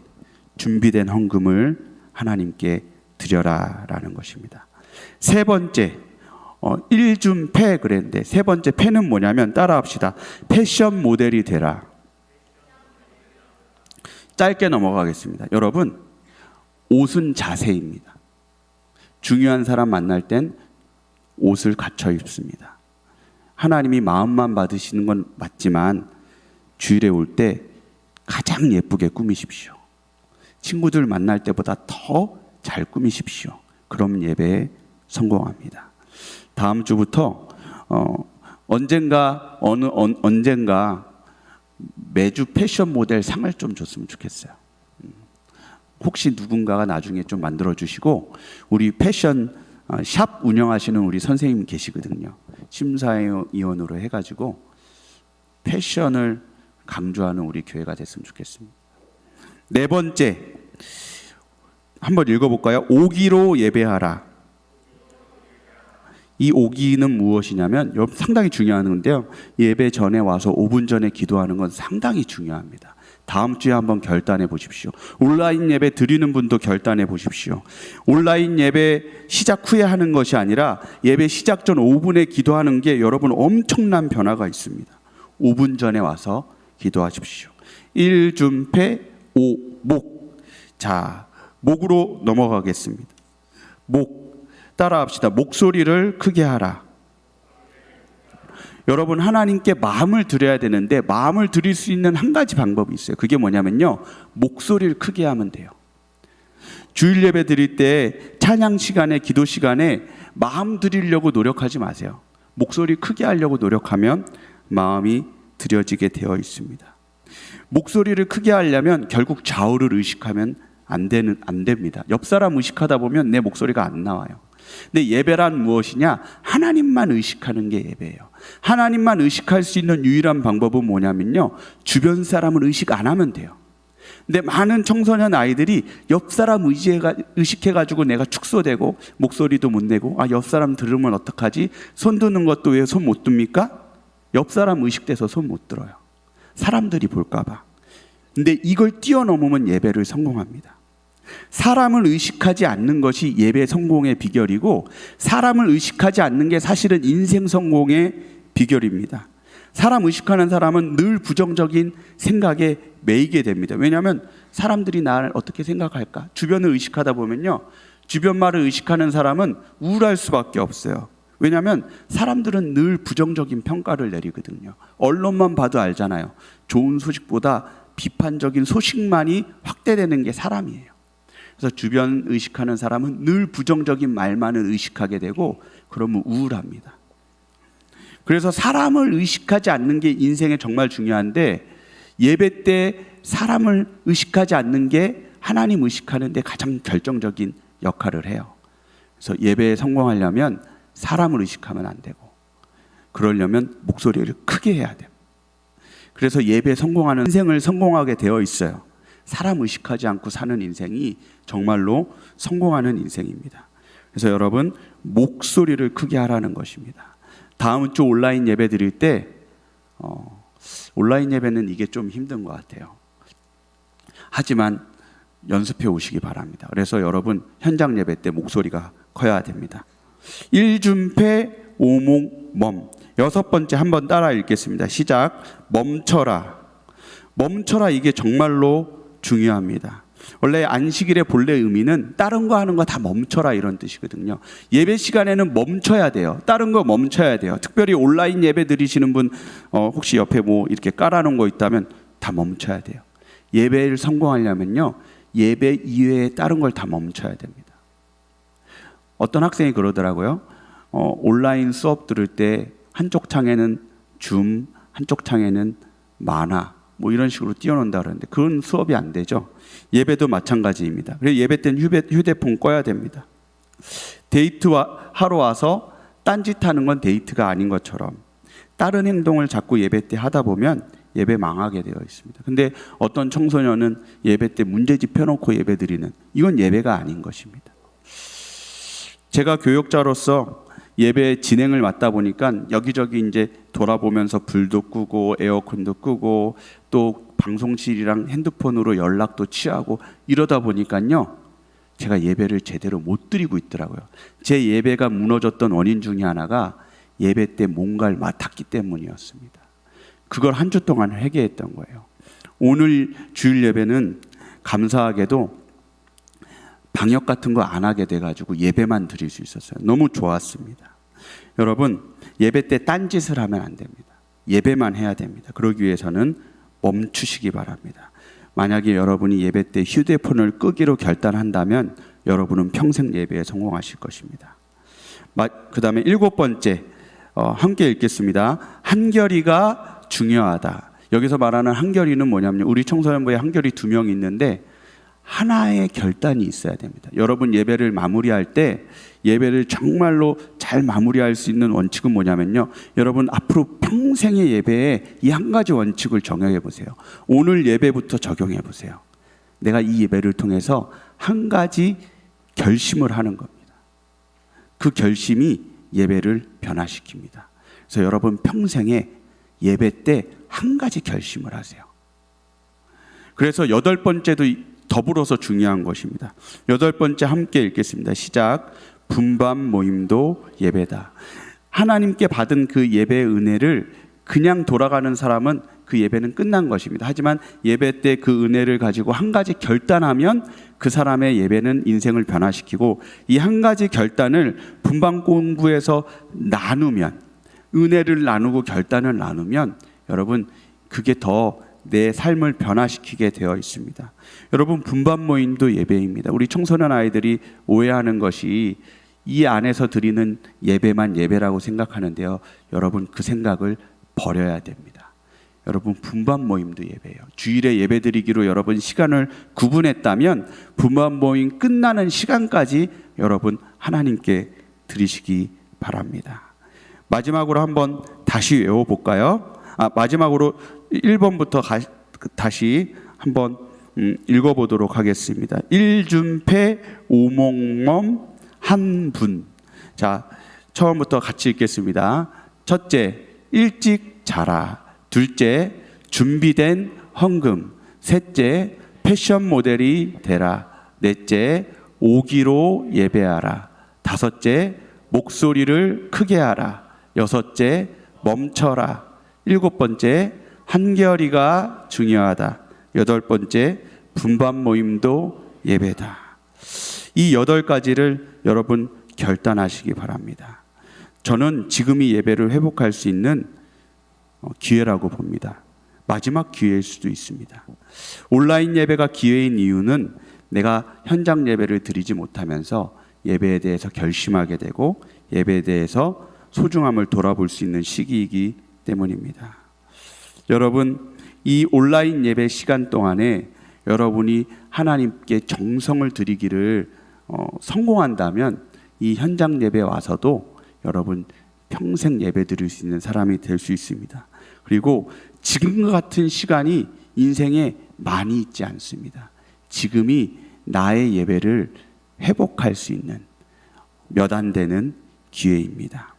준비된 헌금을 하나님께 드려라라는 것입니다. 세 번째, 일준패 그랬는데 세 번째 패는 뭐냐면 따라합시다. 패션 모델이 되라. 짧게 넘어가겠습니다. 여러분, 옷은 자세입니다. 중요한 사람 만날 땐 옷을 갖춰 입습니다. 하나님이 마음만 받으시는 건 맞지만 주일에 올 때 가장 예쁘게 꾸미십시오. 친구들 만날 때보다 더 잘 꾸미십시오. 그럼 예배에 성공합니다. 다음 주부터 언젠가 매주 패션 모델 상을 좀 줬으면 좋겠어요. 혹시 누군가가 나중에 좀 만들어 주시고, 우리 패션 샵 운영하시는 우리 선생님 계시거든요. 심사위원으로 해가지고 패션을 강조하는 우리 교회가 됐으면 좋겠습니다. 네 번째, 한번 읽어볼까요? 오기로 예배하라. 이 오기는 무엇이냐면, 여러분 상당히 중요한 건데요. 예배 전에 와서 5분 전에 기도하는 건 상당히 중요합니다. 다음 주에 한번 결단해 보십시오. 온라인 예배 드리는 분도 결단해 보십시오. 온라인 예배 시작 후에 하는 것이 아니라 예배 시작 전 5분에 기도하는 게 여러분 엄청난 변화가 있습니다. 5분 전에 와서 기도하십시오. 일준패 오목. 자, 목으로 넘어가겠습니다. 목, 따라합시다. 목소리를 크게 하라. 여러분, 하나님께 마음을 드려야 되는데 마음을 드릴 수 있는 한 가지 방법이 있어요. 그게 뭐냐면요, 목소리를 크게 하면 돼요. 주일 예배 드릴 때 찬양 시간에, 기도 시간에 마음 드리려고 노력하지 마세요. 목소리 크게 하려고 노력하면 마음이 드려지게 되어 있습니다. 목소리를 크게 하려면 결국 좌우를 의식하면 안 됩니다. 옆 사람 의식하다 보면 내 목소리가 안 나와요. 근데 예배란 무엇이냐? 하나님만 의식하는 게 예배예요. 하나님만 의식할 수 있는 유일한 방법은 뭐냐면요, 주변 사람을 의식 안 하면 돼요. 근데 많은 청소년 아이들이 옆 사람 의식해가지고 내가 축소되고 목소리도 못 내고, 옆 사람 들으면 어떡하지? 손 드는 것도 왜 손 못 듭니까? 옆 사람 의식돼서 손 못 들어요. 사람들이 볼까봐. 근데 이걸 뛰어넘으면 예배를 성공합니다. 사람을 의식하지 않는 것이 예배 성공의 비결이고, 사람을 의식하지 않는 게 사실은 인생 성공의 비결입니다. 사람 의식하는 사람은 늘 부정적인 생각에 매이게 됩니다. 왜냐하면 사람들이 나를 어떻게 생각할까? 주변을 의식하다 보면요, 주변 말을 의식하는 사람은 우울할 수밖에 없어요. 왜냐하면 사람들은 늘 부정적인 평가를 내리거든요. 언론만 봐도 알잖아요. 좋은 소식보다 비판적인 소식만이 확대되는 게 사람이에요. 그래서 주변 의식하는 사람은 늘 부정적인 말만을 의식하게 되고, 그러면 우울합니다. 그래서 사람을 의식하지 않는 게 인생에 정말 중요한데, 예배 때 사람을 의식하지 않는 게 하나님 의식하는 데 가장 결정적인 역할을 해요. 그래서 예배에 성공하려면 사람을 의식하면 안 되고, 그러려면 목소리를 크게 해야 돼요. 그래서 예배에 성공하는 인생을 성공하게 되어 있어요. 사람 의식하지 않고 사는 인생이 정말로 성공하는 인생입니다. 그래서 여러분, 목소리를 크게 하라는 것입니다. 다음 주 온라인 예배 드릴 때 온라인 예배는 이게 좀 힘든 것 같아요. 하지만 연습해 오시기 바랍니다. 그래서 여러분, 현장 예배 때 목소리가 커야 됩니다. 일준패 오목멈. 여섯 번째 한번 따라 읽겠습니다. 시작. 멈춰라. 멈춰라, 이게 정말로 중요합니다. 원래 안식일의 본래 의미는 다른 거 하는 거 다 멈춰라 이런 뜻이거든요. 예배 시간에는 멈춰야 돼요. 다른 거 멈춰야 돼요. 특별히 온라인 예배 드리시는 분 혹시 옆에 뭐 이렇게 깔아놓은 거 있다면 다 멈춰야 돼요. 예배를 성공하려면요, 예배 이외에 다른 걸 다 멈춰야 됩니다. 어떤 학생이 그러더라고요. 온라인 수업 들을 때 한쪽 창에는 줌, 한쪽 창에는 만화 뭐 이런 식으로 띄워놓는다 그러는데, 그건 수업이 안 되죠. 예배도 마찬가지입니다. 그래서 예배 때는 휴대폰 꺼야 됩니다. 하러 와서 딴짓하는 건 데이트가 아닌 것처럼 다른 행동을 자꾸 예배 때 하다 보면 예배 망하게 되어 있습니다. 근데 어떤 청소년은 예배 때 문제집 펴놓고 예배 드리는, 이건 예배가 아닌 것입니다. 제가 교역자로서 예배 진행을 맡다 보니까 여기저기 이제 돌아보면서 불도 끄고 에어컨도 끄고 또 방송실이랑 핸드폰으로 연락도 취하고 이러다 보니까요, 제가 예배를 제대로 못 드리고 있더라고요. 제 예배가 무너졌던 원인 중에 하나가 예배 때 뭔가를 맡았기 때문이었습니다. 그걸 한 주 동안 회개했던 거예요. 오늘 주일 예배는 감사하게도 방역 같은 거 안 하게 돼가지고 예배만 드릴 수 있었어요. 너무 좋았습니다. 여러분, 예배 때 딴짓을 하면 안 됩니다. 예배만 해야 됩니다. 그러기 위해서는 멈추시기 바랍니다. 만약에 여러분이 예배 때 휴대폰을 끄기로 결단한다면 여러분은 평생 예배에 성공하실 것입니다. 그 다음에 7번째, 함께 읽겠습니다. 한결이가 중요하다. 여기서 말하는 한결이는 뭐냐면요, 우리 청소년부에 한결이 2명 있는데 하나의 결단이 있어야 됩니다. 여러분 예배를 마무리할 때 예배를 정말로 잘 마무리할 수 있는 원칙은 뭐냐면요, 여러분 앞으로 평생의 예배에 이 한 가지 원칙을 정해 보세요. 오늘 예배부터 적용해 보세요. 내가 이 예배를 통해서 한 가지 결심을 하는 겁니다. 그 결심이 예배를 변화시킵니다. 그래서 여러분 평생에 예배 때 한 가지 결심을 하세요. 그래서 8번째도 더불어서 중요한 것입니다. 8번째 함께 읽겠습니다. 시작. 분반 모임도 예배다. 하나님께 받은 그 예배의 은혜를 그냥 돌아가는 사람은 그 예배는 끝난 것입니다. 하지만 예배 때 그 은혜를 가지고 한 가지 결단하면 그 사람의 예배는 인생을 변화시키고, 이 한 가지 결단을 분반 공부에서 나누면, 은혜를 나누고 결단을 나누면 여러분 그게 더 내 삶을 변화시키게 되어 있습니다. 여러분 분반 모임도 예배입니다. 우리 청소년 아이들이 오해하는 것이 이 안에서 드리는 예배만 예배라고 생각하는데요, 여러분 그 생각을 버려야 됩니다. 여러분 분반 모임도 예배예요. 주일에 예배 드리기로 여러분 시간을 구분했다면 분반 모임 끝나는 시간까지 여러분 하나님께 드리시기 바랍니다. 마지막으로 한번 다시 외워볼까요? 마지막으로 1번부터 다시 한번 읽어보도록 하겠습니다. 일준패 오목멈 한분. 자, 처음부터 같이 읽겠습니다. 첫째, 일찍 자라. 둘째, 준비된 헌금. 셋째, 패션 모델이 되라. 넷째, 오기로 예배하라. 다섯째, 목소리를 크게 하라. 여섯째, 멈춰라. 7번째, 한결이가 중요하다. 8번째, 분반 모임도 예배다. 이 8가지를 여러분 결단하시기 바랍니다. 저는 지금이 예배를 회복할 수 있는 기회라고 봅니다. 마지막 기회일 수도 있습니다. 온라인 예배가 기회인 이유는 내가 현장 예배를 드리지 못하면서 예배에 대해서 결심하게 되고 예배에 대해서 소중함을 돌아볼 수 있는 시기이기 때문입니다. 여러분, 이 온라인 예배 시간 동안에 여러분이 하나님께 정성을 드리기를 성공한다면 이 현장 예배 와서도 여러분 평생 예배 드릴 수 있는 사람이 될 수 있습니다. 그리고 지금과 같은 시간이 인생에 많이 있지 않습니다. 지금이 나의 예배를 회복할 수 있는 몇 안 되는 기회입니다.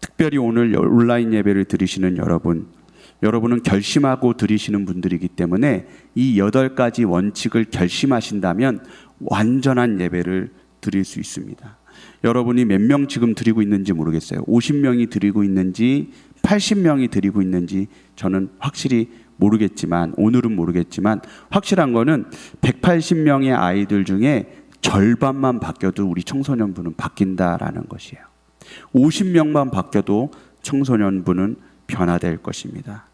특별히 오늘 온라인 예배를 드리시는 여러분은 결심하고 드리시는 분들이기 때문에 이 8가지 원칙을 결심하신다면 완전한 예배를 드릴 수 있습니다. 여러분이 몇 명 지금 드리고 있는지 모르겠어요. 50명이 드리고 있는지 80명이 드리고 있는지 저는 확실히 모르겠지만, 오늘은 모르겠지만 확실한 거는 180명의 아이들 중에 절반만 바뀌어도 우리 청소년부는 바뀐다라는 것이에요. 50명만 바뀌어도 청소년부는 변화될 것입니다.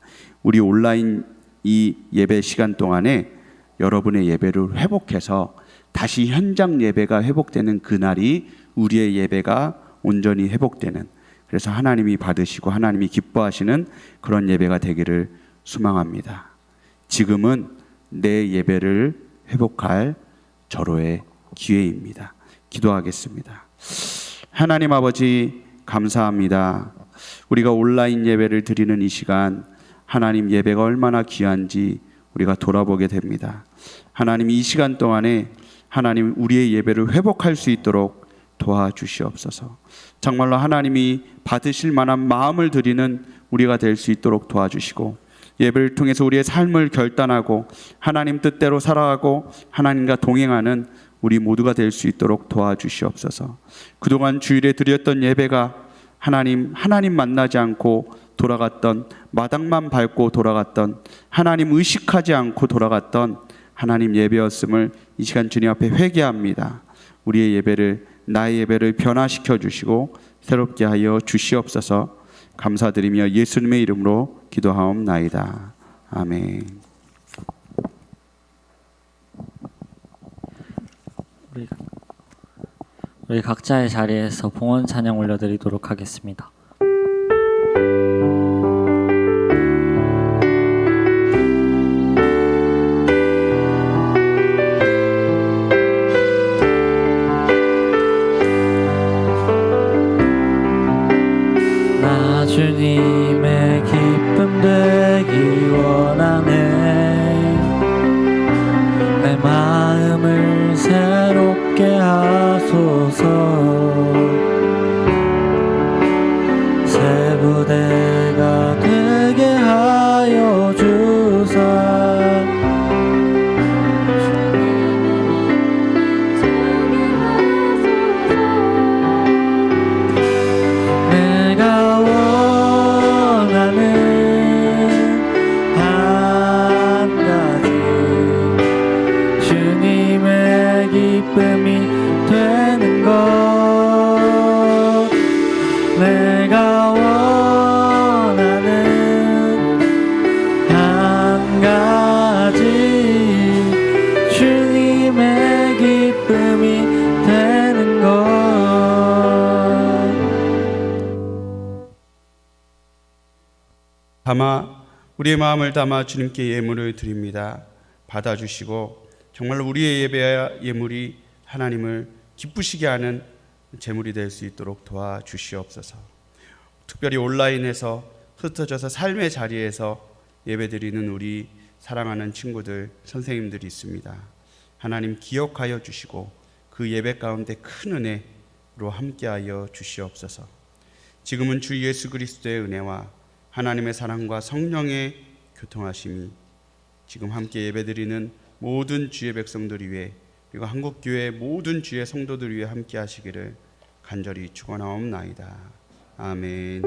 우리 온라인 이 예배 시간 동안에 여러분의 예배를 회복해서 다시 현장 예배가 회복되는 그날이 우리의 예배가 온전히 회복되는, 그래서 하나님이 받으시고 하나님이 기뻐하시는 그런 예배가 되기를 소망합니다. 지금은 내 예배를 회복할 절호의 기회입니다. 기도하겠습니다. 하나님 아버지 감사합니다. 우리가 온라인 예배를 드리는 이 시간, 하나님 예배가 얼마나 귀한지 우리가 돌아보게 됩니다. 하나님 이 시간 동안에 하나님 우리의 예배를 회복할 수 있도록 도와주시옵소서. 정말로 하나님이 받으실 만한 마음을 드리는 우리가 될 수 있도록 도와주시고, 예배를 통해서 우리의 삶을 결단하고 하나님 뜻대로 살아가고 하나님과 동행하는 우리 모두가 될 수 있도록 도와주시옵소서. 그동안 주일에 드렸던 예배가 하나님 만나지 않고 돌아갔던, 마당만 밟고 돌아갔던, 하나님 의식하지 않고 돌아갔던 하나님 예배였음을 이 시간 주님 앞에 회개합니다. 우리의 예배를, 나의 예배를 변화시켜 주시고 새롭게 하여 주시옵소서. 감사드리며 예수님의 이름으로 기도하옵나이다. 아멘. 우리 각자의 자리에서 봉헌 찬양 올려드리도록 하겠습니다. 나 주님의 기쁨 되기 원하네. 내 마음을 새롭게 하소서. 새 부대가 되게 하여 주사. 내가 원하는 한 가지, 주님의 기쁨이 되는 것. 내가 원하는 한 가지, 주님의 기쁨이 되는 것. 담아 우리의 마음을 담아 주님께 예물을 드립니다. 받아주시고 정말 우리의 예배와 예물이 하나님을 기쁘시게 하는 제물이 될 수 있도록 도와주시옵소서. 특별히 온라인에서 흩어져서 삶의 자리에서 예배드리는 우리 사랑하는 친구들, 선생님들이 있습니다. 하나님 기억하여 주시고 그 예배 가운데 큰 은혜로 함께하여 주시옵소서. 지금은 주 예수 그리스도의 은혜와 하나님의 사랑과 성령의 교통하심이 지금 함께 예배드리는 모든 주의 백성들 위해, 그리고 한국교회 모든 주의 성도들 위해 함께 하시기를 간절히 축원하옵나이다. 아멘.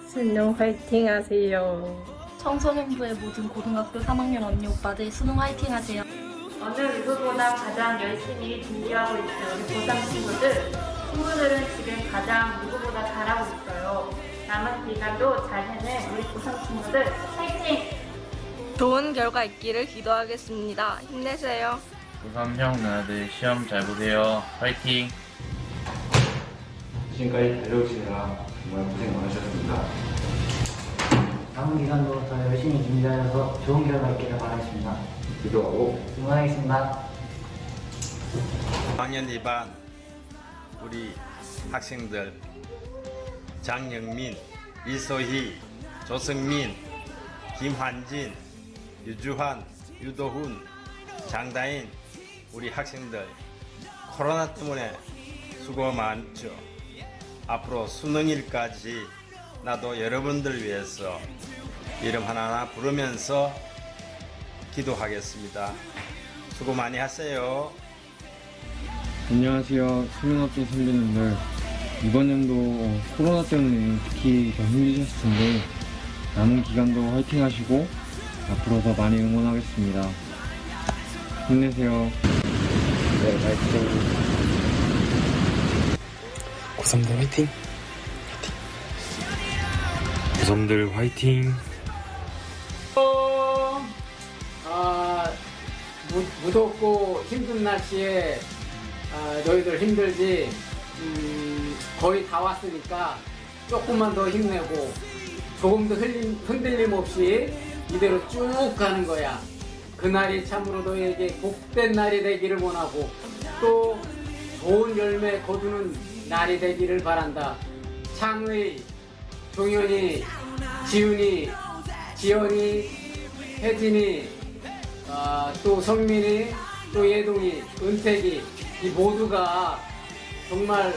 수능 화이팅 하세요. 청소년부의 모든 고등학교 3학년 언니 오빠들 수능 화이팅 하세요. 어느 누구보다 가장 열심히 준비하고 있어요. 우리 고3 친구들. 친구들은 지금 가장 누구보다 잘하고 있어요. 남은 기간도 잘 해낸 우리 고3 친구들 화이팅! 좋은 결과 있기를 기도하겠습니다. 힘내세요. 고3 형 누나들 시험 잘 보세요. 파이팅! 지금까지 달려오시느라 정말 고생 많으셨습니다. 남은 기간도 더 열심히 준비하여서 좋은 결과 있기를 바라겠습니다. 기도하고 응원하겠습니다. 학년 2반 우리 학생들 장영민, 이소희, 조성민, 김환진, 유주환, 유도훈, 장다인 우리 학생들 코로나 때문에 수고 많죠. 앞으로 수능일까지 나도 여러분들 위해서 이름 하나하나 부르면서 기도하겠습니다. 수고 많이 하세요. 안녕하세요. 수능합진 선배님들. 이번 연도 코로나 때문에 특히 더 힘드셨을 텐데 남은 기간도 화이팅 하시고 앞으로 더 많이 응원하겠습니다. 힘내세요. 네, 화이팅. 고3들 화이팅! 고3들 화이팅! 무덥고 힘든 날씨에 너희들 힘들지. 거의 다 왔으니까 조금만 더 힘내고 조금도 흔들림 없이 이대로 쭉 가는 거야. 그날이 참으로 너희에게 복된 날이 되기를 원하고 또 좋은 열매 거두는 날이 되기를 바란다. 창의, 종현이, 지훈이, 지연이, 혜진이, 또 성민이, 또 예동이, 은택이 이 모두가 정말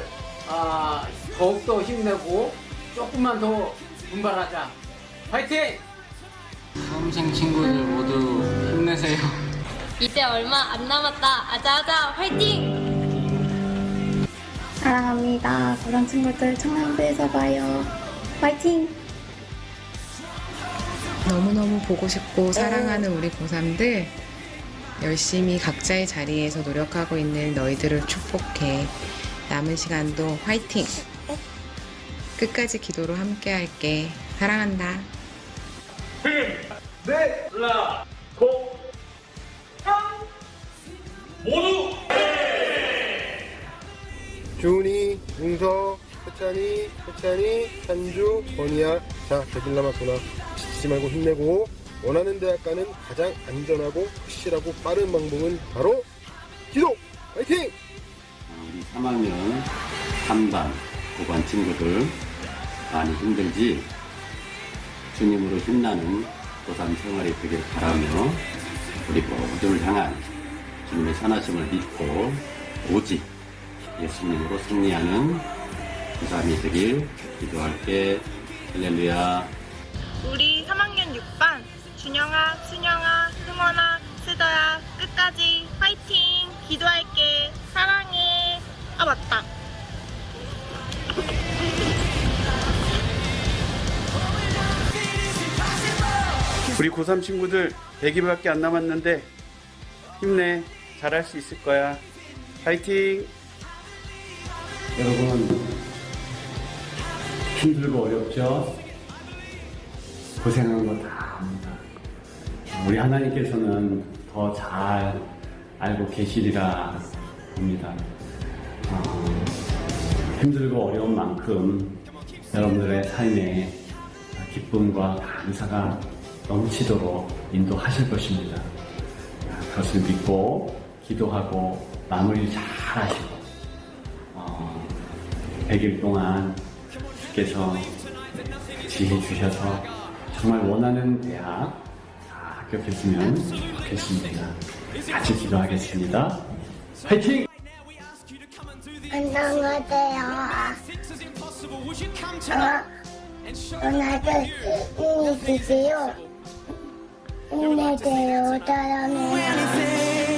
더욱더 힘내고 조금만 더 분발하자. 화이팅! 수험생 친구들 모두 힘내세요. 이제 얼마 안 남았다. 아자아자 화이팅! 사랑합니다. 고삼 친구들 청남대에서 봐요. 화이팅! 너무너무 보고 싶고 사랑하는 우리 고3들 열심히 각자의 자리에서 노력하고 있는 너희들을 축복해. 남은 시간도 화이팅! 끝까지 기도로 함께 할게. 사랑한다. 주은이, 용서, 세찬이, 찬주, 건이야. 자, 개들남아 소나 지치지 말고 힘내고 원하는 대학 가는 가장 안전하고 확실하고 빠른 방법은 바로 기도! 화이팅! 우리 3학년 3반, 5반 친구들 많이 힘들지? 주님으로 힘나는 고3 생활이 되길 바라며 우리 모두를 향한 주님의 선하심을 믿고 오직 예수님으로 승리하는 고3이 되길 기도할게. 할렐루야. 우리 3학년 6반 준영아, 순영아, 승원아, 쓰더야 끝까지 화이팅! 기도할게. 사랑해. 아 맞다. 우리 고3 친구들 100일밖에 안 남았는데 힘내. 잘할 수 있을 거야. 파이팅! 여러분 힘들고 어렵죠? 고생한 거 다 압니다. 우리 하나님께서는 더 잘 알고 계시리라 봅니다. 힘들고 어려운 만큼 여러분들의 삶에 기쁨과 감사가 넘치도록 인도하실 것입니다. 그것을 믿고 기도하고 마무리 잘 하시고 100일 동안 주께서 지혜 주셔서 정말 원하는 대학 다 합격했으면 좋겠습니다. 같이 기도하겠습니다. 화이팅! 안녕하세요. 오늘도 힘내주세요. 힘내세요. 사랑해요.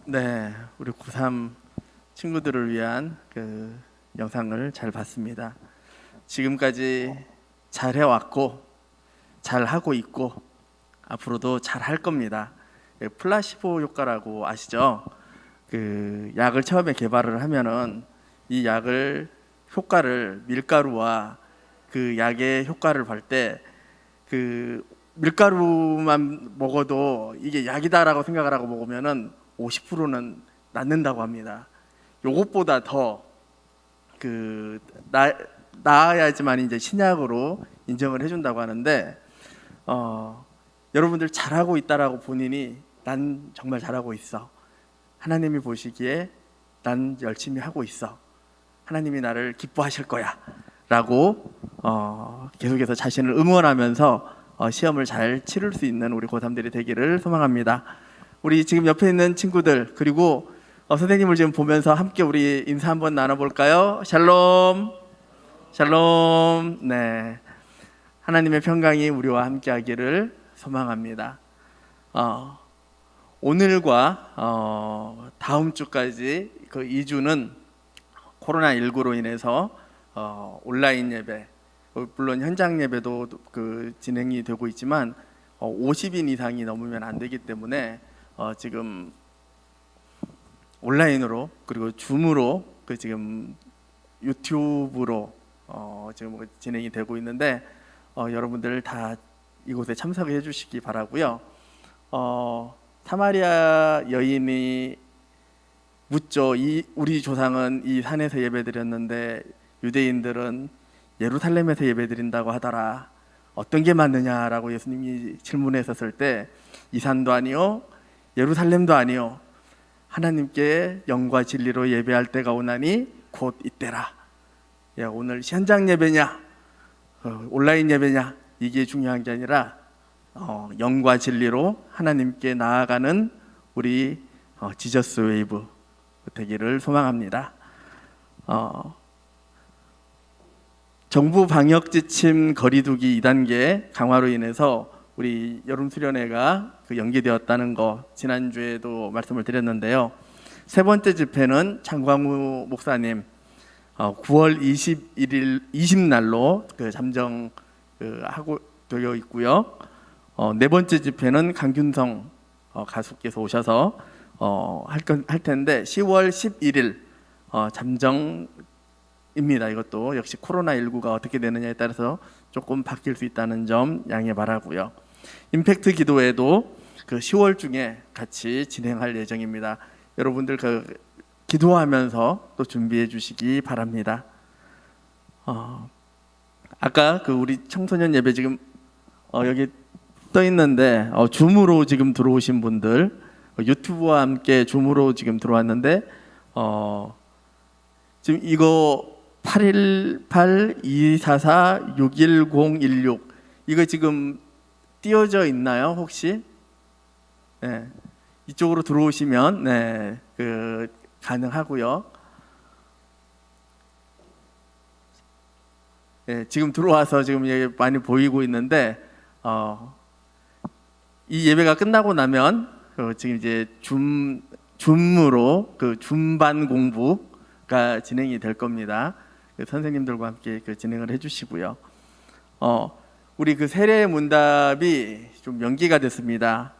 네, 우리 고3 친구들을 위한 그 영상을 잘 봤습니다. 지금까지 잘 해왔고 잘 하고 있고 앞으로도 잘 할 겁니다. 플라시보 효과라고 아시죠? 그 약을 처음에 개발을 하면은 이 약을 효과를 밀가루와 그 약의 효과를 볼 때 그 밀가루만 먹어도 이게 약이다라고 생각을 하고 먹으면은 50%는 낫는다고 합니다. 요것보다 더 그 나아야지만 이제 신약으로 인정을 해준다고 하는데 여러분들 잘하고 있다라고 본인이 난 정말 잘하고 있어. 하나님이 보시기에 난 열심히 하고 있어. 하나님이 나를 기뻐하실 거야. 라고 계속해서 자신을 응원하면서 시험을 잘 치를 수 있는 우리 고3들이 되기를 소망합니다. 우리 지금 옆에 있는 친구들 그리고 선생님을 지금 보면서 함께 우리 인사 한번 나눠볼까요? 샬롬, 샬롬. 네, 하나님의 평강이 우리와 함께하기를 소망합니다. 오늘과 다음 주까지 그 2주는 코로나19로 인해서 온라인 예배, 물론 현장 예배도 그 진행이 되고 있지만 50인 이상이 넘으면 안 되기 때문에 지금 온라인으로 그리고 줌으로 그 지금 유튜브로 지금 진행이 되고 있는데 여러분들 다 이곳에 참석해 주시기 바라고요. 사마리아 여인이 묻죠. 우리 조상은 이 산에서 예배드렸는데 유대인들은 예루살렘에서 예배드린다고 하더라. 어떤 게 맞느냐라고 예수님이 질문했었을 때 이 산도 아니요 예루살렘도 아니요 하나님께 영과 진리로 예배할 때가 오나니 곧 이때라. 야, 오늘 현장 예배냐 온라인 예배냐 이게 중요한 게 아니라 영과 진리로 하나님께 나아가는 우리 지저스 웨이브 되기를 소망합니다. 정부 방역 지침 거리두기 2단계 강화로 인해서 우리 여름 수련회가 연기되었다는 거 지난주에도 말씀을 드렸는데요. 세 번째 집회는 장광우 목사님 9월 20날로 잠정 하고 되어 있고요. 네 번째 집회는 강균성 가수께서 오셔서 할 텐데 10월 11일 잠정입니다. 이것도 역시 코로나19가 어떻게 되느냐에 따라서 조금 바뀔 수 있다는 점 양해 바라고요. 임팩트 기도회도 10월 중에 같이 진행할 예정입니다. 여러분들 기도하면서 또 준비해 주시기 바랍니다. 아까 우리 청소년 예배 지금 여기 떠 있는데 줌으로 지금 들어오신 분들 유튜브와 함께 줌으로 지금 들어왔는데 지금 이거 818-244-61016 이거 지금 띄워져 있나요 혹시? 네, 이쪽으로 들어오시면 네, 가능하고요. 네, 지금 들어와서 지금 많이 보이고 있는데 이 예배가 끝나고 나면 지금 이제 줌으로 줌반 공부가 진행이 될 겁니다. 선생님들과 함께 진행을 해주시고요. 우리 세례 문답이 좀 연기가 됐습니다.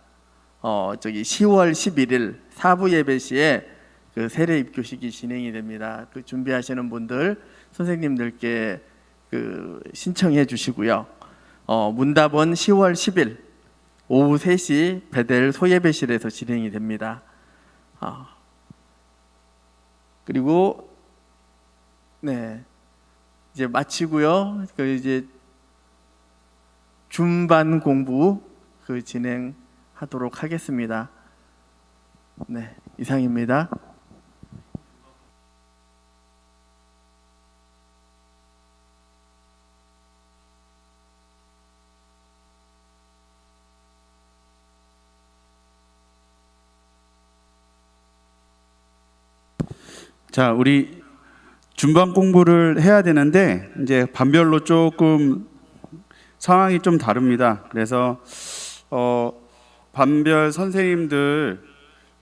10월 11일 사부 예배 시에 세례 입교식이 진행이 됩니다. 준비하시는 분들 선생님들께 신청해 주시고요. 문답은 10월 10일 오후 3시 베델 소예배실에서 진행이 됩니다. 그리고 네 이제 마치고요. 이제 줌반 공부 진행하도록 하겠습니다. 네, 이상입니다. 자, 우리 준반 공부를 해야 되는데 이제 반별로 조금 상황이 좀 다릅니다. 그래서 반별 선생님들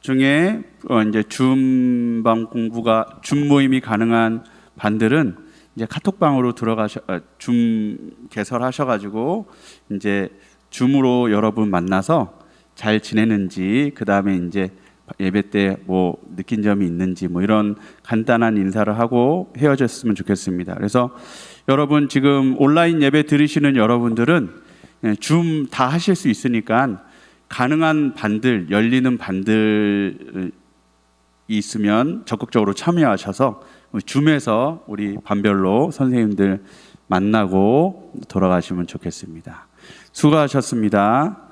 중에 이제 줌 모임이 가능한 반들은 이제 카톡방으로 줌 개설하셔가지고 이제 줌으로 여러분 만나서 잘 지내는지 그 다음에 이제 예배 때 느낀 점이 있는지 이런 간단한 인사를 하고 헤어졌으면 좋겠습니다. 그래서 여러분 지금 온라인 예배 들으시는 여러분들은 줌 다 하실 수 있으니까 가능한 반들, 열리는 반들이 있으면 적극적으로 참여하셔서 줌에서 우리 반별로 선생님들 만나고 돌아가시면 좋겠습니다. 수고하셨습니다.